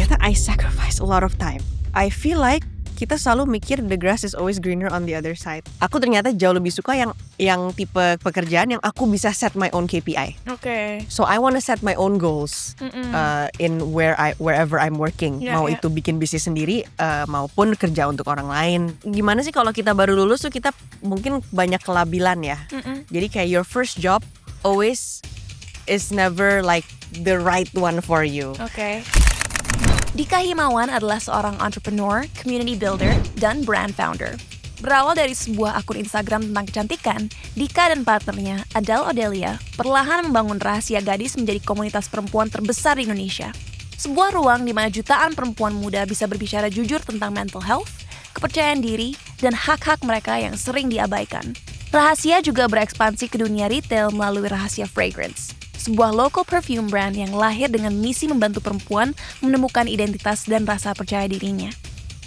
ternyata I sacrifice a lot of time. I feel like kita selalu mikir the grass is always greener on the other side. Aku ternyata jauh lebih suka yang tipe pekerjaan yang aku bisa set my own KPI. Okay. So I want to set my own goals in wherever I'm working. Mau itu bikin bisnis sendiri maupun kerja untuk orang lain. Gimana sih kalau kita baru lulus tuh kita mungkin banyak kelabilan ya. Jadi kayak your first job always is never like the right one for you. Okay. Dika Himawan adalah seorang entrepreneur, community builder, dan brand founder. Berawal dari sebuah akun Instagram tentang kecantikan, Dika dan partnernya, Adele Odelia, perlahan membangun Rahasia Gadis menjadi komunitas perempuan terbesar di Indonesia. Sebuah ruang di mana jutaan perempuan muda bisa berbicara jujur tentang mental health, kepercayaan diri, dan hak-hak mereka yang sering diabaikan. Rahasia juga berekspansi ke dunia retail melalui Rahasia Fragrance, sebuah local perfume brand yang lahir dengan misi membantu perempuan menemukan identitas dan rasa percaya dirinya.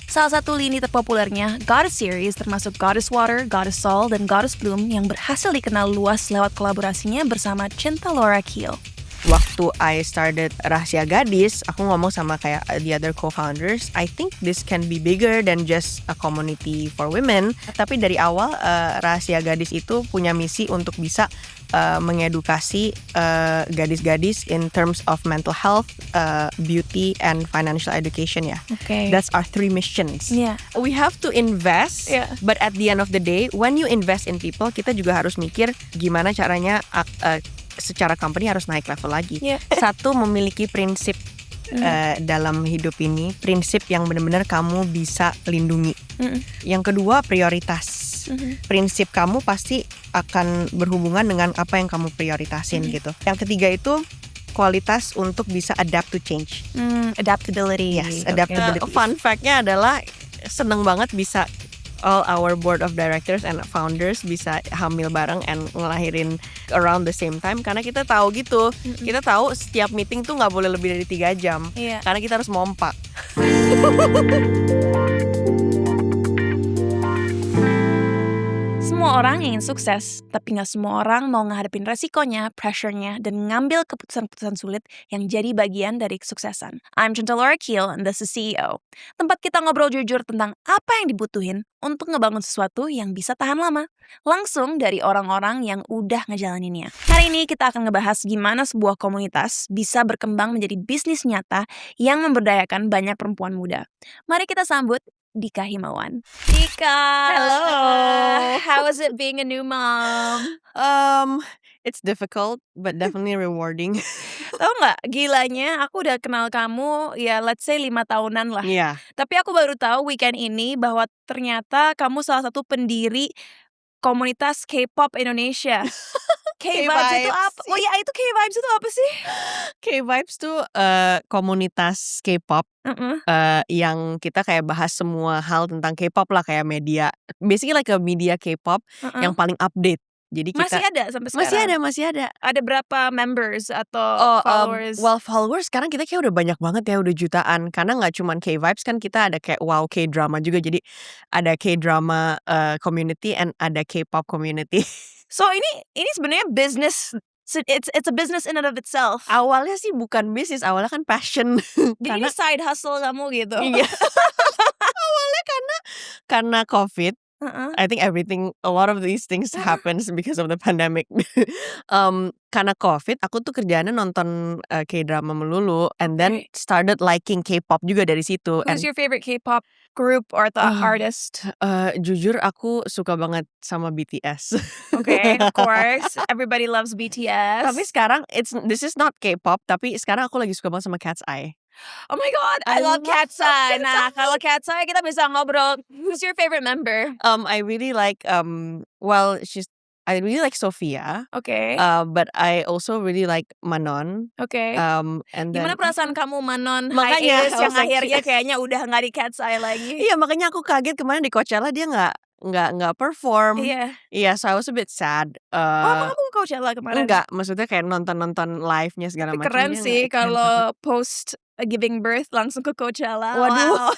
Salah satu lini terpopulernya, Goddess Series, termasuk Goddess Water, Goddess Soul, dan Goddess Bloom yang berhasil dikenal luas lewat kolaborasinya bersama Cinta Laura Kiel. Waktu I started Rahasia Gadis, aku ngomong sama kayak the other co-founders, I think this can be bigger than just a community for women. Tapi dari awal Rahasia Gadis itu punya misi untuk bisa mengedukasi gadis-gadis in terms of mental health, beauty, and financial education ya. Okay. That's our 3 missions. Yeah. We have to invest, but at the end of the day, when you invest in people, kita juga harus mikir gimana caranya secara company harus naik level lagi. Satu, memiliki prinsip dalam hidup ini, prinsip yang benar-benar kamu bisa lindungi. Yang kedua, prioritas. Prinsip kamu pasti akan berhubungan dengan apa yang kamu prioritasin gitu. Yang ketiga itu kualitas untuk bisa adapt to change. Adaptability. Yes, adaptability. Fun fact-nya adalah seneng banget bisa all our board of directors and founders bisa hamil bareng and ngelahirin around the same time karena kita tahu gitu. Kita tahu setiap meeting tuh nggak boleh lebih dari 3 jam. Karena kita harus mompa. Semua orang ingin sukses, tapi nggak semua orang mau ngadepin resikonya, pressure-nya, dan ngambil keputusan-keputusan sulit yang jadi bagian dari kesuksesan. I'm Cinta Laura Kiel, and this is CEO. Tempat kita ngobrol jujur tentang apa yang dibutuhin untuk ngebangun sesuatu yang bisa tahan lama. Langsung dari orang-orang yang udah ngejalaninnya. Hari ini kita akan ngebahas gimana sebuah komunitas bisa berkembang menjadi bisnis nyata yang memberdayakan banyak perempuan muda. Mari kita sambut Dika Himawan. Dika! Hello! How is it being a new mom? It's difficult, but definitely rewarding. Tahu nggak, gilanya aku udah kenal kamu ya let's say 5 tahunan lah. Iya. Tapi aku baru tahu weekend ini bahwa ternyata kamu salah satu pendiri komunitas K-pop Indonesia. K-Vibes itu apa? Oh ya, itu K-Vibes itu apa sih? K-Vibes tuh komunitas K-pop yang kita kayak bahas semua hal tentang K-pop lah, kayak media, basically like a media K-pop yang paling update. Jadi kita masih ada sampai sekarang? Masih ada. Ada berapa members atau followers? Well, followers sekarang kita kayak udah banyak banget ya, udah jutaan. Karena nggak cuma K-Vibes kan, kita ada kayak wow K-drama juga. Jadi ada K-drama community and ada K-pop community. So ini sebenarnya business. It's a business in and of itself. Awalnya sih bukan bisnis, awalnya kan passion. Jadi ini side hustle kamu gitu. Iya. Awalnya karena COVID. I think a lot of these things happens because of the pandemic. Karena COVID, aku tuh kerjaannya nonton K-drama melulu, and then started liking K-pop juga dari situ. Who's your favorite K-pop group or the artist? Jujur aku suka banget sama BTS. Okay, of course, everybody loves BTS. Tapi sekarang this is not K-pop, tapi sekarang aku lagi suka banget sama Cat's Eye. Oh my god, I love Cat's Eye. Nah, kalau Cat's Eye kita bisa ngobrol. Who's your favorite member? I really like I really like Sophia. Okay. But I also really like Manon. Okay. And then, gimana perasaan kamu Manon makanya hiatus yang akhirnya kayaknya udah nggak di Cat's Eye lagi? Iya, makanya aku kaget kemarin di Coachella dia nggak perform. Iya. So I was a bit sad. Emang kamu ke Coachella kemarin? Enggak, maksudnya kayak nonton live-nya segala macam. Keren sih kalau post giving birth langsung ke Coachella. Waduh. Wow.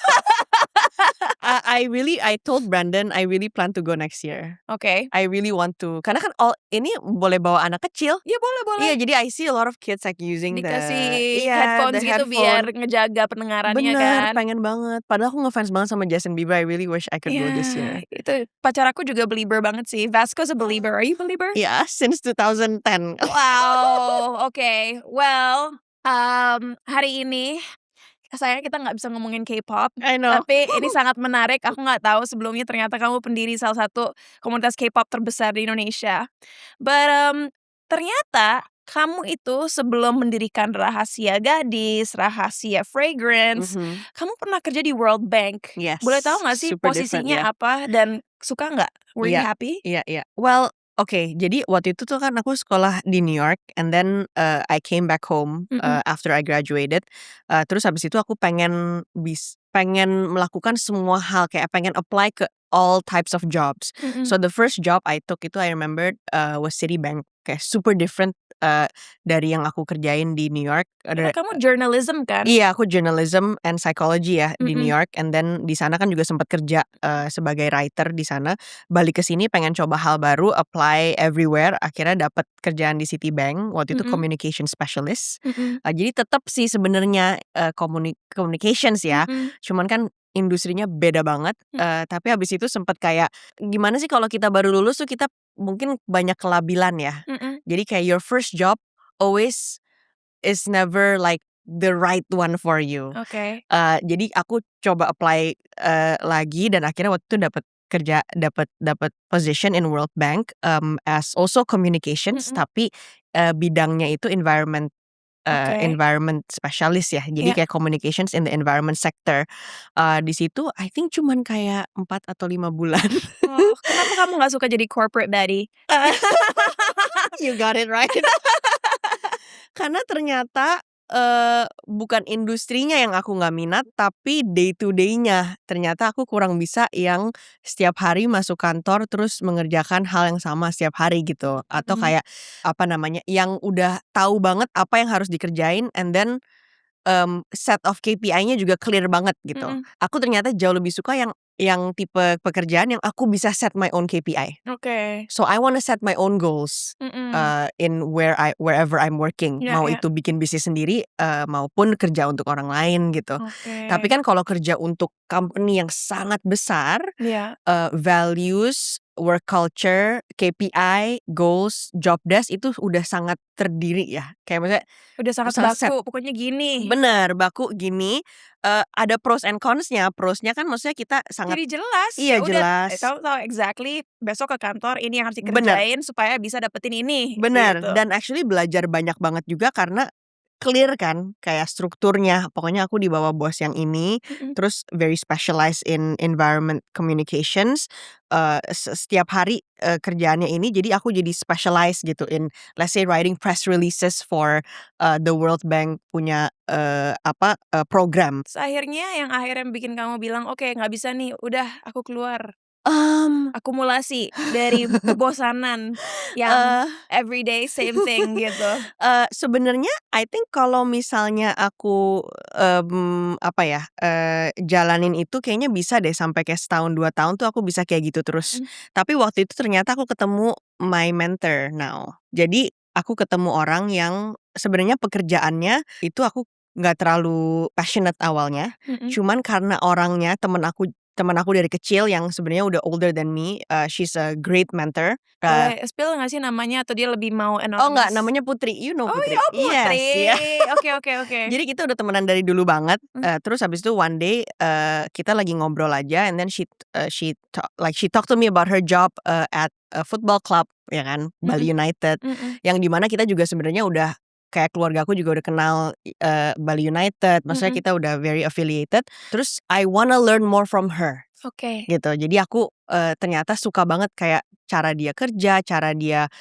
I told Brandon I really plan to go next year. Oke. I really want to. Karena kan ini boleh bawa anak kecil. Iya boleh. Iya, jadi I see a lot of kids like using Dikasih the headphones gitu headphone. biar ngejaga pendengarannya Bener, kan. pengen banget. Padahal aku ngefans banget sama Justin Bieber. I really wish I could go this year. Itu pacar aku juga belieber banget sih. Vasco's a believer. Are you a believer? Yeah, since 2010. Wow, okay. Well, hari ini sayangnya kita nggak bisa ngomongin K-pop. I know. Tapi ini sangat menarik. Aku nggak tahu sebelumnya ternyata kamu pendiri salah satu komunitas K-pop terbesar di Indonesia. But ternyata kamu itu sebelum mendirikan Rahasia Gadis, Rahasia Fragrance, kamu pernah kerja di World Bank. Yes. Boleh tahu nggak sih Super posisinya different, apa dan suka nggak? Were you happy? Iya. Well, okay, jadi waktu itu tuh kan aku sekolah di New York, and then I came back home after I graduated. Terus habis itu aku pengen melakukan semua hal, kayak pengen apply ke all types of jobs. So the first job I took itu I remember was Citibank, kayak super different dari yang aku kerjain di New York. Karena kamu journalism kan? Iya, aku journalism and psychology ya di New York, and then di sana kan juga sempat kerja sebagai writer di sana. Balik ke sini pengen coba hal baru, apply everywhere, akhirnya dapat kerjaan di Citibank. Waktu itu communication specialist. Jadi tetap sih sebenarnya communications ya. Cuman kan industrinya beda banget. Tapi habis itu sempat kayak gimana sih kalau kita baru lulus tuh kita mungkin banyak kelabilan ya. Jadi kayak your first job always is never like the right one for you. Oke. Jadi aku coba apply lagi, dan akhirnya waktu itu dapat position in World Bank as also communications, tapi bidangnya itu environment specialist ya. Jadi kayak communications in the environment sector. Di situ I think cuman kayak 4 atau 5 bulan. Kenapa kamu gak suka jadi corporate daddy? You got it right. Karena ternyata bukan industrinya yang aku gak minat, tapi day to day-nya. Ternyata aku kurang bisa yang setiap hari masuk kantor terus mengerjakan hal yang sama setiap hari gitu. Atau kayak yang udah tahu banget apa yang harus dikerjain, and then set of KPI-nya juga clear banget gitu. Aku ternyata jauh lebih suka yang tipe pekerjaan yang aku bisa set my own KPI. Okay. So I wanna set my own goals in wherever I'm working. Mau itu bikin bisnis sendiri maupun kerja untuk orang lain gitu. Tapi kan kalau kerja untuk company yang sangat besar, values, work culture, KPI, goals, job desk itu udah sangat terdiri ya. Kayak maksudnya udah sangat baku, pokoknya gini. Bener, baku gini. Ada pros and cons-nya. Pros-nya kan maksudnya kita sangat jadi jelas. Iya, jelas. Kamu tahu exactly besok ke kantor ini yang harus dikerjain supaya bisa dapetin ini. Bener, gitu. Dan actually belajar banyak banget juga karena clear kan kayak strukturnya. Pokoknya aku di bawah bos yang ini, terus very specialized in environment communications. Setiap hari kerjaannya ini, jadi aku jadi specialized gitu in let's say writing press releases for the World Bank punya program. Akhirnya yang bikin kamu bilang oke, nggak bisa nih, udah aku keluar. Akumulasi dari kebosanan yang everyday same thing gitu. Sebenarnya I think kalau misalnya aku jalanin itu kayaknya bisa deh sampai kayak setahun 2 tahun tuh aku bisa kayak gitu terus. Tapi waktu itu ternyata aku ketemu my mentor now. Jadi aku ketemu orang yang sebenarnya pekerjaannya itu aku nggak terlalu passionate awalnya. Cuman karena orangnya teman aku dari kecil yang sebenarnya udah older than me, she's a great mentor. Boleh spill nggak sih namanya atau dia lebih mau anonymous? Oh nggak, namanya Putri. You know Putri? Oh Putri. Yes, Oke. Jadi kita udah temenan dari dulu banget. Terus habis itu one day kita lagi ngobrol aja, and then she talked to me about her job at a football club, ya kan, Bali United. Yang dimana kita juga sebenarnya udah kayak keluarga aku juga udah kenal Bali United. Maksudnya kita udah very affiliated. Terus I wanna learn more from her. Oke. Gitu. Jadi aku ternyata suka banget kayak cara dia kerja, cara dia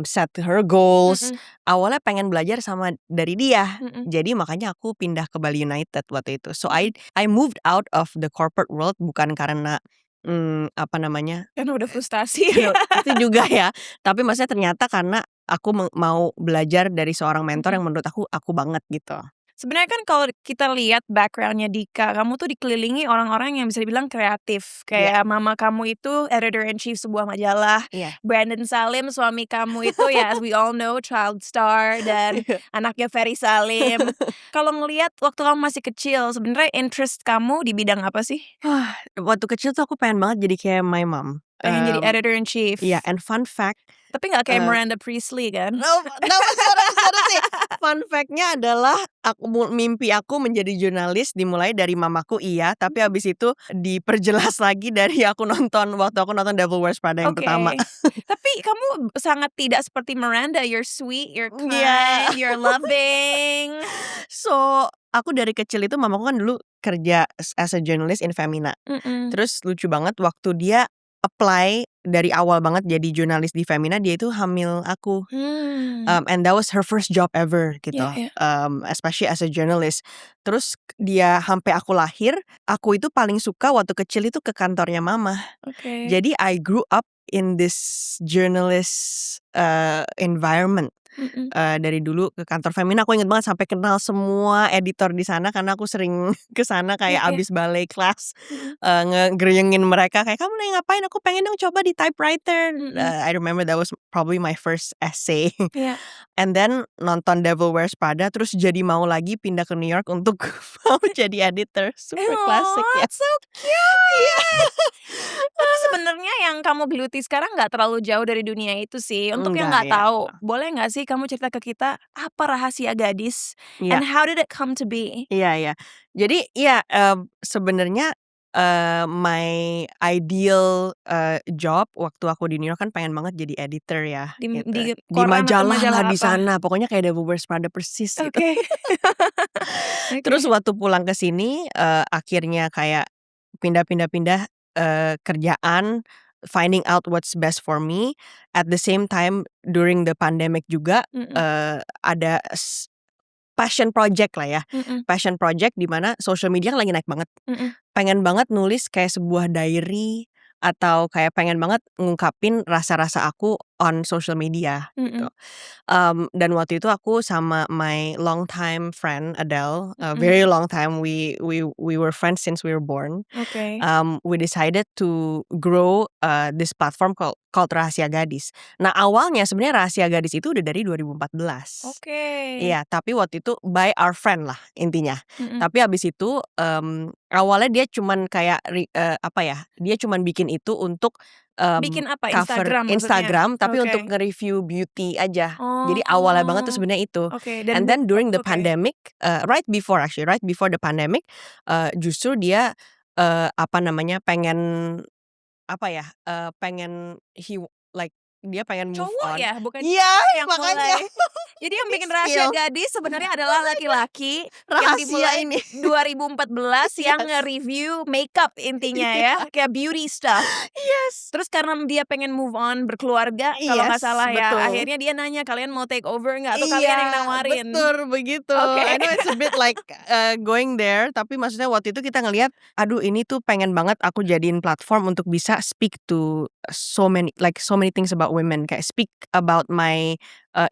set her goals. Awalnya pengen belajar dari dia. Jadi makanya aku pindah ke Bali United waktu itu. So I moved out of the corporate world bukan karena karena udah frustasi. Itu juga ya. Tapi maksudnya ternyata karena aku mau belajar dari seorang mentor yang menurut aku banget gitu. Sebenarnya kan kalau kita lihat background-nya Dika, kamu tuh dikelilingi orang-orang yang bisa dibilang kreatif. Kayak mama kamu itu editor-in-chief sebuah majalah. Brandon Salim, suami kamu itu ya as we all know child star dan anaknya Ferry Salim. Kalau ngelihat waktu kamu masih kecil, sebenarnya interest kamu di bidang apa sih? Waktu kecil tuh aku pengen banget jadi kayak my mom. Pengen jadi editor-in-chief. Iya, and fun fact. Tapi gak kayak Miranda Priestley kan? No, sih. Fun fact-nya adalah mimpi aku menjadi jurnalis dimulai dari mamaku, iya. Tapi abis itu diperjelas lagi dari waktu aku nonton Devil Wears Prada yang pertama. Tapi kamu sangat tidak seperti Miranda. You're sweet, you're kind, you're loving. So, aku dari kecil itu mamaku kan dulu kerja as a journalist in Femina. Terus lucu banget waktu dia apply dari awal banget jadi jurnalis di Femina, dia itu hamil aku. And that was her first job ever gitu. Especially as a journalist. Terus dia sampai aku lahir, aku itu paling suka waktu kecil itu ke kantornya mama. Jadi I grew up in this journalist environment. Dari dulu ke kantor Femina, aku inget banget sampai kenal semua editor di sana karena aku sering ke sana kayak abis ballet kelas, ngegereyengin mereka kayak, kamu lagi ngapain? Aku pengen dong coba di typewriter. I remember that was probably my first essay. And then nonton Devil Wears Prada, terus jadi mau lagi pindah ke New York untuk mau jadi editor. Super classic ya. So cute. Tapi sebenarnya yang kamu geluti sekarang nggak terlalu jauh dari dunia itu sih. Untuk yang nggak tahu, boleh nggak sih kamu cerita ke kita apa rahasia gadis? And how did it come to be? Iya. Jadi sebenarnya my ideal job waktu aku di New York kan pengen banget jadi editor ya. Di majalah lah di sana. Pokoknya kayak Devil Wears Prada persis gitu. Terus waktu pulang ke sini akhirnya kayak pindah kerjaan, finding out what's best for me. At the same time during the pandemic juga ada passion project lah ya. Passion project di mana social media kan lagi naik banget. Pengen banget nulis kayak sebuah diary atau kayak pengen banget ngungkapin rasa-rasa aku on social media gitu. Dan waktu itu aku sama my long time friend Adele, very long time, we were friends since we were born. We decided to grow this platform called Rahasia Gadis. Nah awalnya sebenarnya Rahasia Gadis itu udah dari 2014. Iya, tapi waktu itu by our friend lah intinya. Tapi abis itu awalnya dia cuman kayak dia cuman bikin itu untuk bikin apa? cover Instagram tapi untuk nge-review beauty aja. Jadi awalnya banget tuh sebenarnya itu. And then during the pandemic, right before the pandemic, justru dia pengen dia pengen move cowok on. Ya, bukan yang makanya. Mulai. Jadi yang bikin Rahasia Gadis sebenarnya adalah laki-laki yang dimulai ini 2014 yang nge-review makeup intinya ya, kayak beauty stuff. Terus karena dia pengen move on berkeluarga kalau nggak salah ya, akhirnya dia nanya kalian mau take over nggak atau kalian yang nawarin. Betul begitu. I know it's a bit like going there, tapi maksudnya waktu itu kita ngelihat, aduh ini tuh pengen banget aku jadiin platform untuk bisa speak to so many things about women, kayak speak about my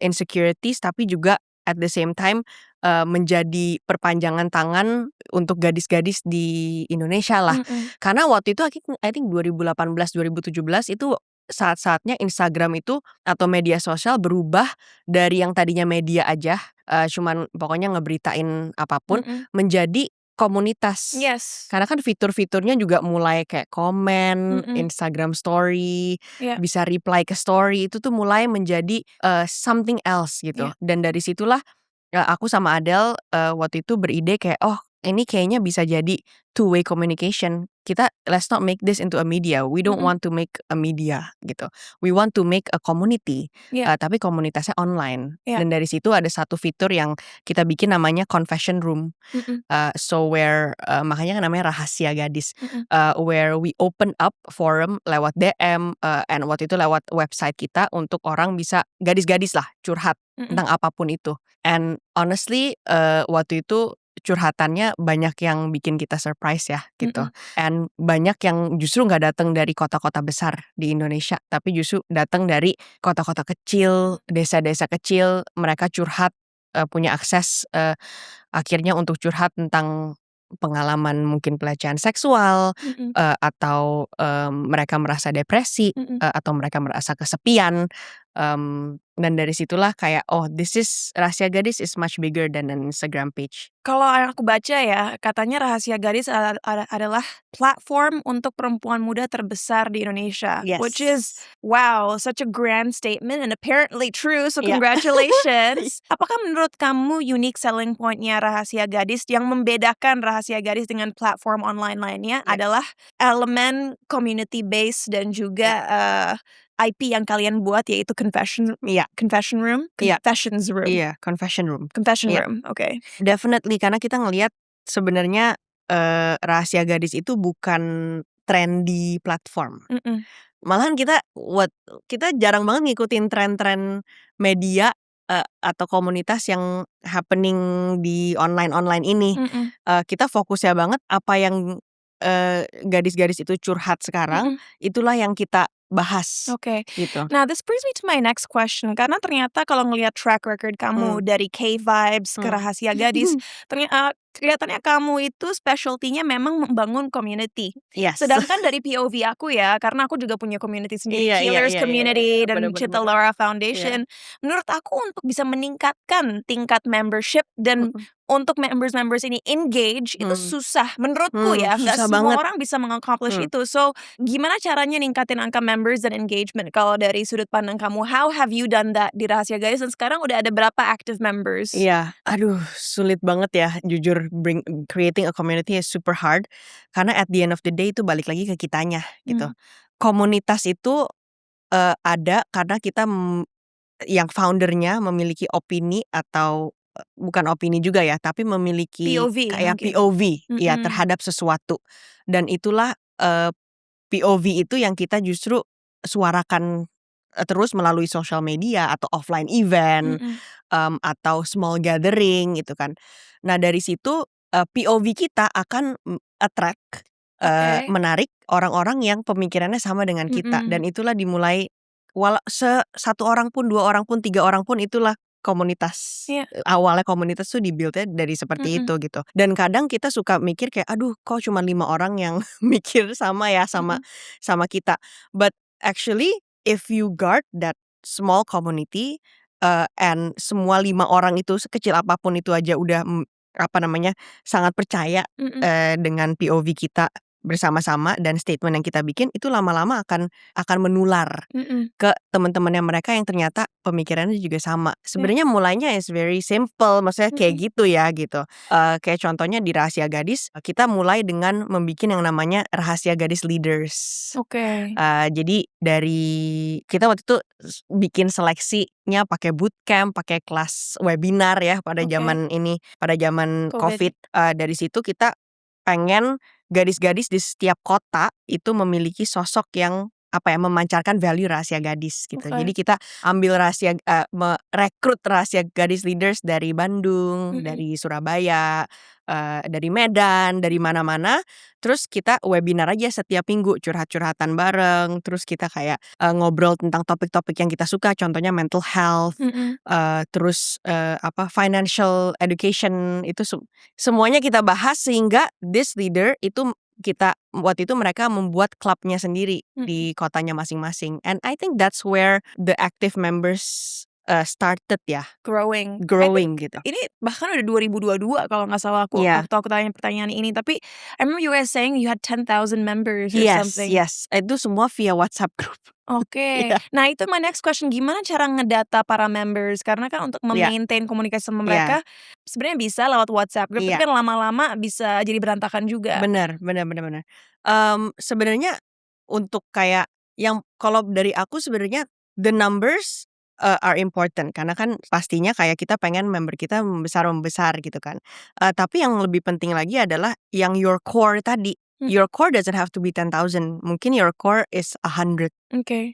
insecurities tapi juga at the same time menjadi perpanjangan tangan untuk gadis-gadis di Indonesia lah. Karena waktu itu I think 2018-2017 itu saat-saatnya Instagram itu atau media sosial berubah dari yang tadinya media aja, cuman pokoknya ngeberitain apapun, menjadi komunitas. Karena kan fitur-fiturnya juga mulai kayak komen, Instagram story, bisa reply ke story, itu tuh mulai menjadi something else gitu. Dan dari situlah aku sama Adele waktu itu beride kayak, oh ini kayaknya bisa jadi two-way communication. Kita let's not make this into a media. We don't want to make a media gitu. We want to make a community. Tapi komunitasnya online. Dan dari situ ada satu fitur yang kita bikin namanya confession room. So where makanya kan namanya Rahasia Gadis. Where we open up forum lewat DM and waktu itu lewat website kita untuk orang bisa gadis-gadis lah curhat tentang apapun itu. And honestly waktu itu curhatannya banyak yang bikin kita surprise ya gitu. And banyak yang justru nggak datang dari kota-kota besar di Indonesia, tapi justru datang dari kota-kota kecil, desa-desa kecil. Mereka curhat punya akses akhirnya untuk curhat tentang pengalaman mungkin pelecehan seksual, atau mereka merasa depresi, atau mereka merasa kesepian, dan dari situlah kayak, oh, this is Rahasia Gadis is much bigger than an Instagram page. Kalau yang aku baca ya, katanya Rahasia Gadis adalah platform untuk perempuan muda terbesar di Indonesia. Yes. Which is, wow, such a grand statement and apparently true, so Yeah. congratulations. Apakah menurut kamu unique selling point-nya Rahasia Gadis yang membedakan Rahasia Gadis dengan platform online lainnya adalah elemen community base dan juga IP yang kalian buat, yaitu confession room. Iya, Confessions room. confession room. Confession Iya. room, oke. Definitely, karena kita ngelihat sebenarnya Rahasia Gadis itu bukan trendy platform. Malahan kita jarang banget ngikutin tren-tren media atau komunitas yang happening di online ini. Kita fokusnya banget apa yang gadis-gadis itu curhat sekarang, itulah yang kita bahas. Oke. Gitu. Nah, this brings me to my next question. Karena ternyata kalau ngelihat track record kamu dari K-Vibes ke Rahasia Gadis, kelihatannya kamu itu specialty-nya memang membangun community. Yes. Sedangkan dari POV aku ya, karena aku juga punya community sendiri, Killers Community dan Cita Laura Foundation. Menurut aku untuk bisa meningkatkan tingkat membership dan untuk members ini engage itu susah menurutku ya, nggak susah semua banget. orang bisa mengaccomplish itu. So gimana caranya ningkatin angka members dan engagement kalau dari sudut pandang kamu? How have you done that di Rahasia Gadis dan sekarang udah ada berapa active members? Iya, aduh, sulit banget ya, jujur. Creating a community is super hard karena at the end of the day itu balik lagi ke kitanya gitu. Komunitas itu ada karena kita yang foundernya memiliki opini atau bukan opini juga ya, tapi memiliki POV kayak mungkin. POV ya terhadap sesuatu, dan itulah POV itu yang kita justru suarakan terus melalui social media atau offline event, atau small gathering gitu kan. Nah, dari situ POV kita akan attract, menarik orang-orang yang pemikirannya sama dengan kita, dan itulah dimulai satu orang pun, 2 orang pun, 3 orang pun, itulah komunitas. Awalnya komunitas tuh di-build-nya dari seperti itu gitu. Dan kadang kita suka mikir kayak, aduh, kok cuma 5 orang yang mikir sama ya sama kita. But actually if you guard that small community, and semua 5 orang itu sekecil apapun itu aja udah sangat percaya dengan POV kita bersama-sama dan statement yang kita bikin, itu lama-lama akan menular ke teman-temannya mereka yang ternyata pemikirannya juga sama. Sebenarnya mulainya is very simple, maksudnya kayak gitu ya gitu. Kayak contohnya di Rahasia Gadis, kita mulai dengan membikin yang namanya Rahasia Gadis Leaders. Jadi dari kita waktu itu bikin seleksinya pakai bootcamp, pakai kelas webinar ya pada zaman COVID. Dari situ kita pengen gadis-gadis di setiap kota itu memiliki sosok yang memancarkan value Rahasia Gadis gitu. Jadi kita ambil merekrut Rahasia Gadis leaders dari Bandung, dari Surabaya, dari Medan, dari mana-mana. Terus kita webinar aja setiap minggu, curhat-curhatan bareng. Terus kita kayak ngobrol tentang topik-topik yang kita suka, contohnya mental health, terus financial education, itu semuanya kita bahas sehingga this leader itu waktu itu mereka membuat klubnya sendiri di kotanya masing-masing. And I think that's where the active members started ya. Growing gitu. Ini bahkan udah 2022 kalau nggak salah waktu aku tanya pertanyaan ini. Tapi I remember you guys saying you had 10,000 members or something. Yes. Itu semua via WhatsApp group. Oke. Nah, itu my next question. Gimana cara ngedata para members? Karena kan untuk memaintain komunikasi sama mereka sebenarnya bisa lewat WhatsApp group, tapi kan lama-lama bisa jadi berantakan juga. Benar. Sebenarnya untuk kayak yang kalau dari aku sebenarnya the numbers are important karena kan pastinya kayak kita pengen member kita membesar gitu kan. Tapi yang lebih penting lagi adalah yang your core tadi. Your core doesn't have to be 10,000. Mungkin your core is 100.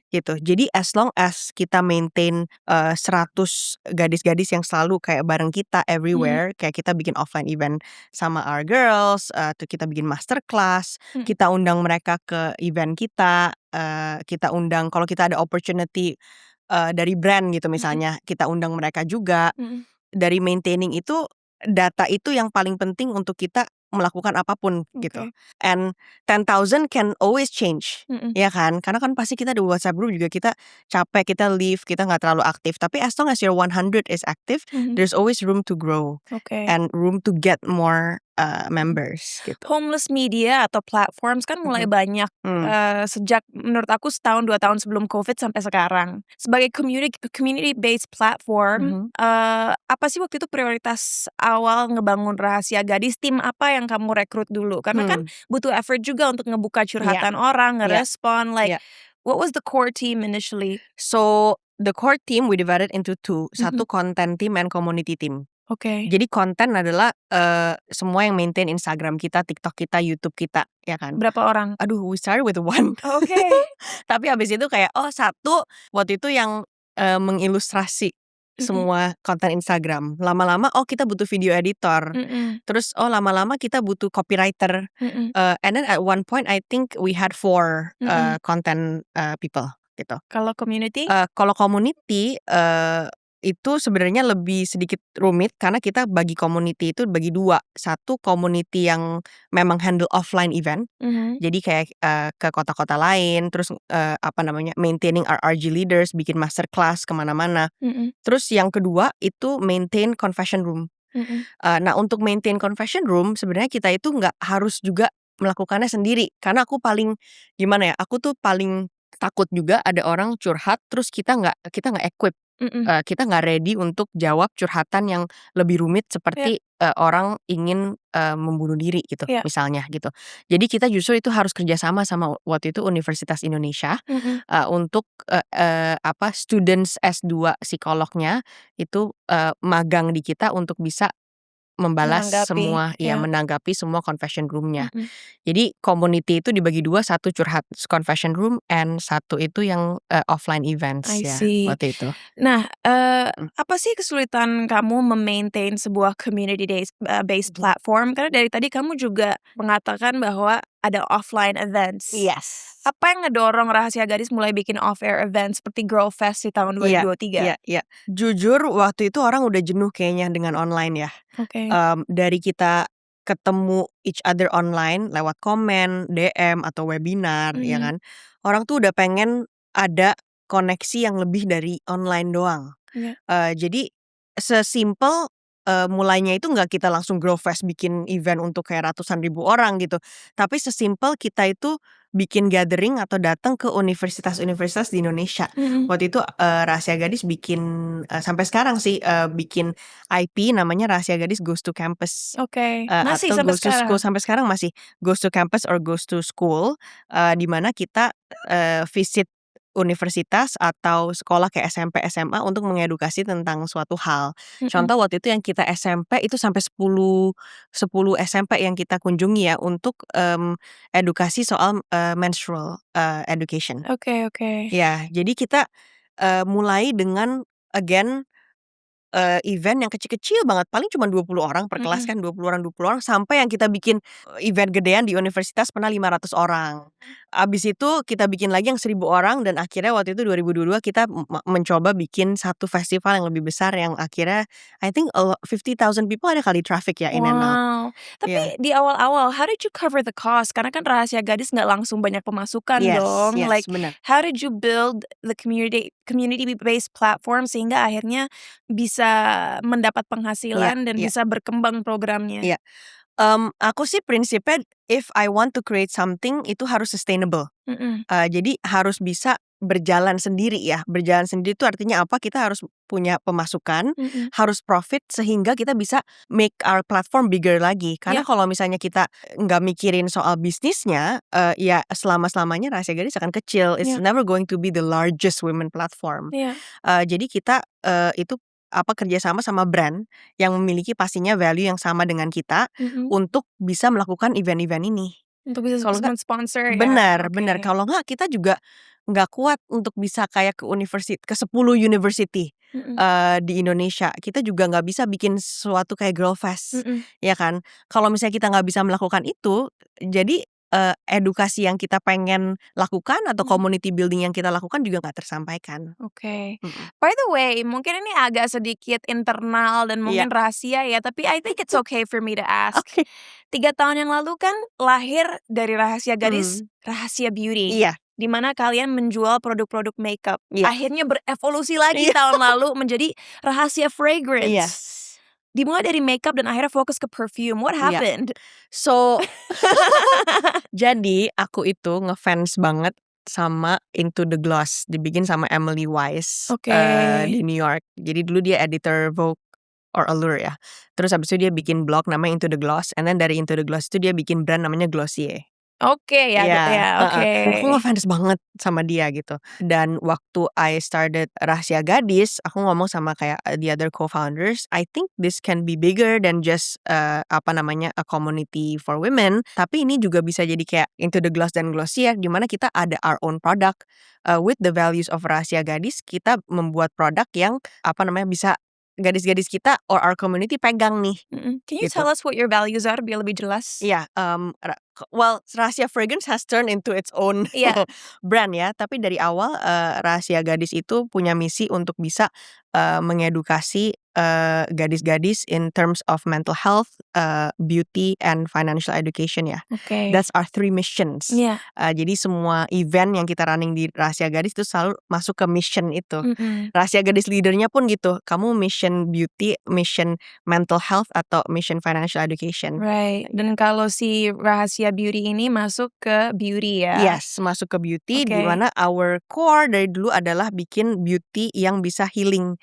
Gitu. Jadi as long as kita maintain 100 gadis-gadis yang selalu kayak bareng kita everywhere, kayak kita bikin offline event sama our girls, tuh kita bikin masterclass, kita undang mereka ke event kita undang kalau kita ada opportunity dari brand gitu misalnya, kita undang mereka juga. dari maintaining itu, data itu yang paling penting untuk kita melakukan apapun gitu. And 10,000 can always change, ya kan? Karena kan pasti kita di WhatsApp group juga kita capek, kita leave, kita nggak terlalu aktif. Tapi as long as your 100 is active, there's always room to grow and room to get more members gitu. Homeless media atau platforms kan mulai banyak sejak menurut aku setahun 2 tahun sebelum COVID sampai sekarang. Sebagai community based platform, apa sih waktu itu prioritas awal ngebangun Rahasia Gadis? Tim apa yang kamu rekrut dulu? Karena kan butuh effort juga untuk ngebuka curhatan orang, ngerespon. Like, what was the core team initially? So the core team we divided into two. Satu content team and community team. Jadi konten adalah semua yang maintain Instagram kita, TikTok kita, YouTube kita, ya kan? Berapa orang? Aduh, we started with one. Tapi abis itu kayak satu waktu itu yang mengilustrasi semua konten Instagram. Lama-lama kita butuh video editor. Terus lama-lama kita butuh copywriter. And then at one point I think we had 4 content people gitu. Kalau community? Kalau community itu sebenarnya lebih sedikit rumit karena kita bagi community itu bagi 2. Satu community yang memang handle offline event. Jadi kayak ke kota-kota lain, terus maintaining our RG leaders, bikin masterclass kemana-mana. Terus yang kedua itu maintain confession room. Nah untuk maintain confession room sebenarnya kita itu nggak harus juga melakukannya sendiri karena aku paling aku tuh paling takut juga ada orang curhat terus kita nggak equip. Kita nggak ready untuk jawab curhatan yang lebih rumit seperti orang ingin membunuh diri gitu misalnya gitu. Jadi kita justru itu harus kerjasama sama waktu itu Universitas Indonesia untuk students S2 psikolognya itu magang di kita untuk bisa membalas menanggapi semua confession room-nya. Jadi community itu dibagi 2, satu curhat confession room and satu itu yang offline events waktu itu. Nah, apa sih kesulitan kamu memaintain sebuah community based platform? Karena dari tadi kamu juga mengatakan bahwa ada offline events. Yes. Apa yang ngedorong Rahasia Gadis mulai bikin off-air events seperti Girl Fest di tahun 2023? Iya. Jujur waktu itu orang udah jenuh kayaknya dengan online ya. Dari kita ketemu each other online lewat komen, DM atau webinar, ya kan. Orang tuh udah pengen ada koneksi yang lebih dari online doang. Jadi sesimpel mulainya itu nggak kita langsung Grow Fest bikin event untuk kayak ratusan ribu orang gitu. Tapi sesimpel kita itu bikin gathering atau datang ke universitas-universitas di Indonesia. Waktu itu Rahasia Gadis bikin sampai sekarang sih bikin IP namanya Rahasia Gadis Goes to Campus. Masih atau sampai Goes to sekarang? School sampai sekarang masih Goes to Campus or Goes to School, di mana kita visit universitas atau sekolah kayak SMP, SMA untuk mengedukasi tentang suatu hal. Contoh waktu itu yang kita SMP itu sampai 10 SMP yang kita kunjungi ya untuk edukasi soal menstrual education. Ya, jadi kita mulai dengan again event yang kecil-kecil banget, paling cuma 20 orang per kelas kan, 20 orang, sampai yang kita bikin event gedean di universitas pernah 500 orang. Abis itu kita bikin lagi yang 1.000 orang dan akhirnya waktu itu 2022 kita mencoba bikin satu festival yang lebih besar yang akhirnya I think 50,000 people ada kali traffic ya in and out. Tapi di awal-awal, how did you cover the cost? Karena kan Rahasia Gadis nggak langsung banyak pemasukan dong. Yes, Like, benar. how did you build the community-based platform sehingga akhirnya bisa mendapat penghasilan dan bisa berkembang programnya? Aku sih prinsipnya if I want to create something itu harus sustainable. Jadi harus bisa berjalan sendiri ya. Berjalan sendiri itu artinya apa? Kita harus punya pemasukan, harus profit sehingga kita bisa make our platform bigger lagi. Karena kalau misalnya kita nggak mikirin soal bisnisnya, ya selama-selamanya Rahasia Gadis akan kecil. It's never going to be the largest women platform. Jadi kita itu kerjasama sama brand yang memiliki pastinya value yang sama dengan kita untuk bisa melakukan event-event ini. Untuk bisa sponsor ya? Benar. Kalau nggak kita juga nggak kuat untuk bisa kayak ke 10 university di Indonesia. Kita juga nggak bisa bikin sesuatu kayak Girl Fest, ya kan? Kalau misalnya kita nggak bisa melakukan itu, jadi edukasi yang kita pengen lakukan atau community building yang kita lakukan juga nggak tersampaikan. Oke. By the way, mungkin ini agak sedikit internal dan mungkin rahasia ya, tapi I think it's okay for me to ask. 3 tahun yang lalu kan lahir dari Rahasia Gadis, Rahasia Beauty. Iya. Di mana kalian menjual produk-produk makeup. Iya. Akhirnya berevolusi lagi tahun lalu menjadi Rahasia Fragrance. Yes. Dimulai dari makeup dan akhirnya fokus ke perfume. What happened? So, jadi aku itu ngefans banget sama Into the Gloss. Dibikin sama Emily Weiss di New York. Jadi dulu dia editor Vogue or Allure ya. Terus habis itu dia bikin blog namanya Into the Gloss. And then dari Into the Gloss itu dia bikin brand namanya Glossier. Oke. Aku ngefans banget sama dia gitu. Dan waktu I started Rahasia Gadis, aku ngomong sama kayak the other co-founders, I think this can be bigger than just a community for women. Tapi ini juga bisa jadi kayak Into the Gloss dan Glossier, di mana kita ada our own product with the values of Rahasia Gadis. Kita membuat produk yang bisa gadis-gadis kita or our community pegang nih. Can you tell us what your values are biar lebih jelas? Yeah, well, Rahasia Fragrance has turned into its own brand ya. Tapi dari awal Rahasia Gadis itu punya misi untuk bisa mengedukasi gadis-gadis in terms of mental health, beauty, and financial education ya. That's our 3 missions. Jadi semua event yang kita running di Rahasia Gadis itu selalu masuk ke mission itu. Rahasia Gadis leadernya pun gitu. Kamu mission beauty, mission mental health, atau mission financial education. Right. Dan kalau si Rahasia Beauty ini masuk ke beauty ya? Yes, masuk ke beauty, di mana our core dari dulu adalah bikin beauty yang bisa healing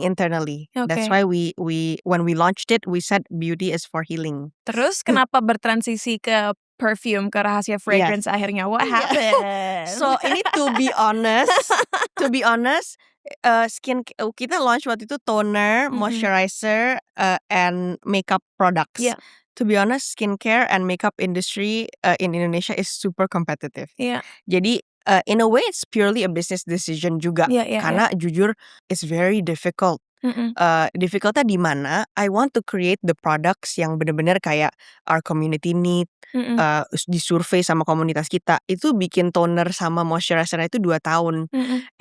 internally. That's why we when we launched it, we said beauty is for healing. Terus kenapa bertransisi ke perfume, ke Rahasia Fragrance akhirnya? What happened? So ini to be honest, skin kita launch waktu itu toner, moisturizer, and makeup products. To be honest, skincare and makeup industry in Indonesia is super competitive. Jadi in a way it's purely a business decision juga. Karena jujur it's very difficult. Difficultnya di mana I want to create the products yang benar-benar kayak our community need. Disurvey sama komunitas kita, itu bikin toner sama moisturizer itu 2 tahun.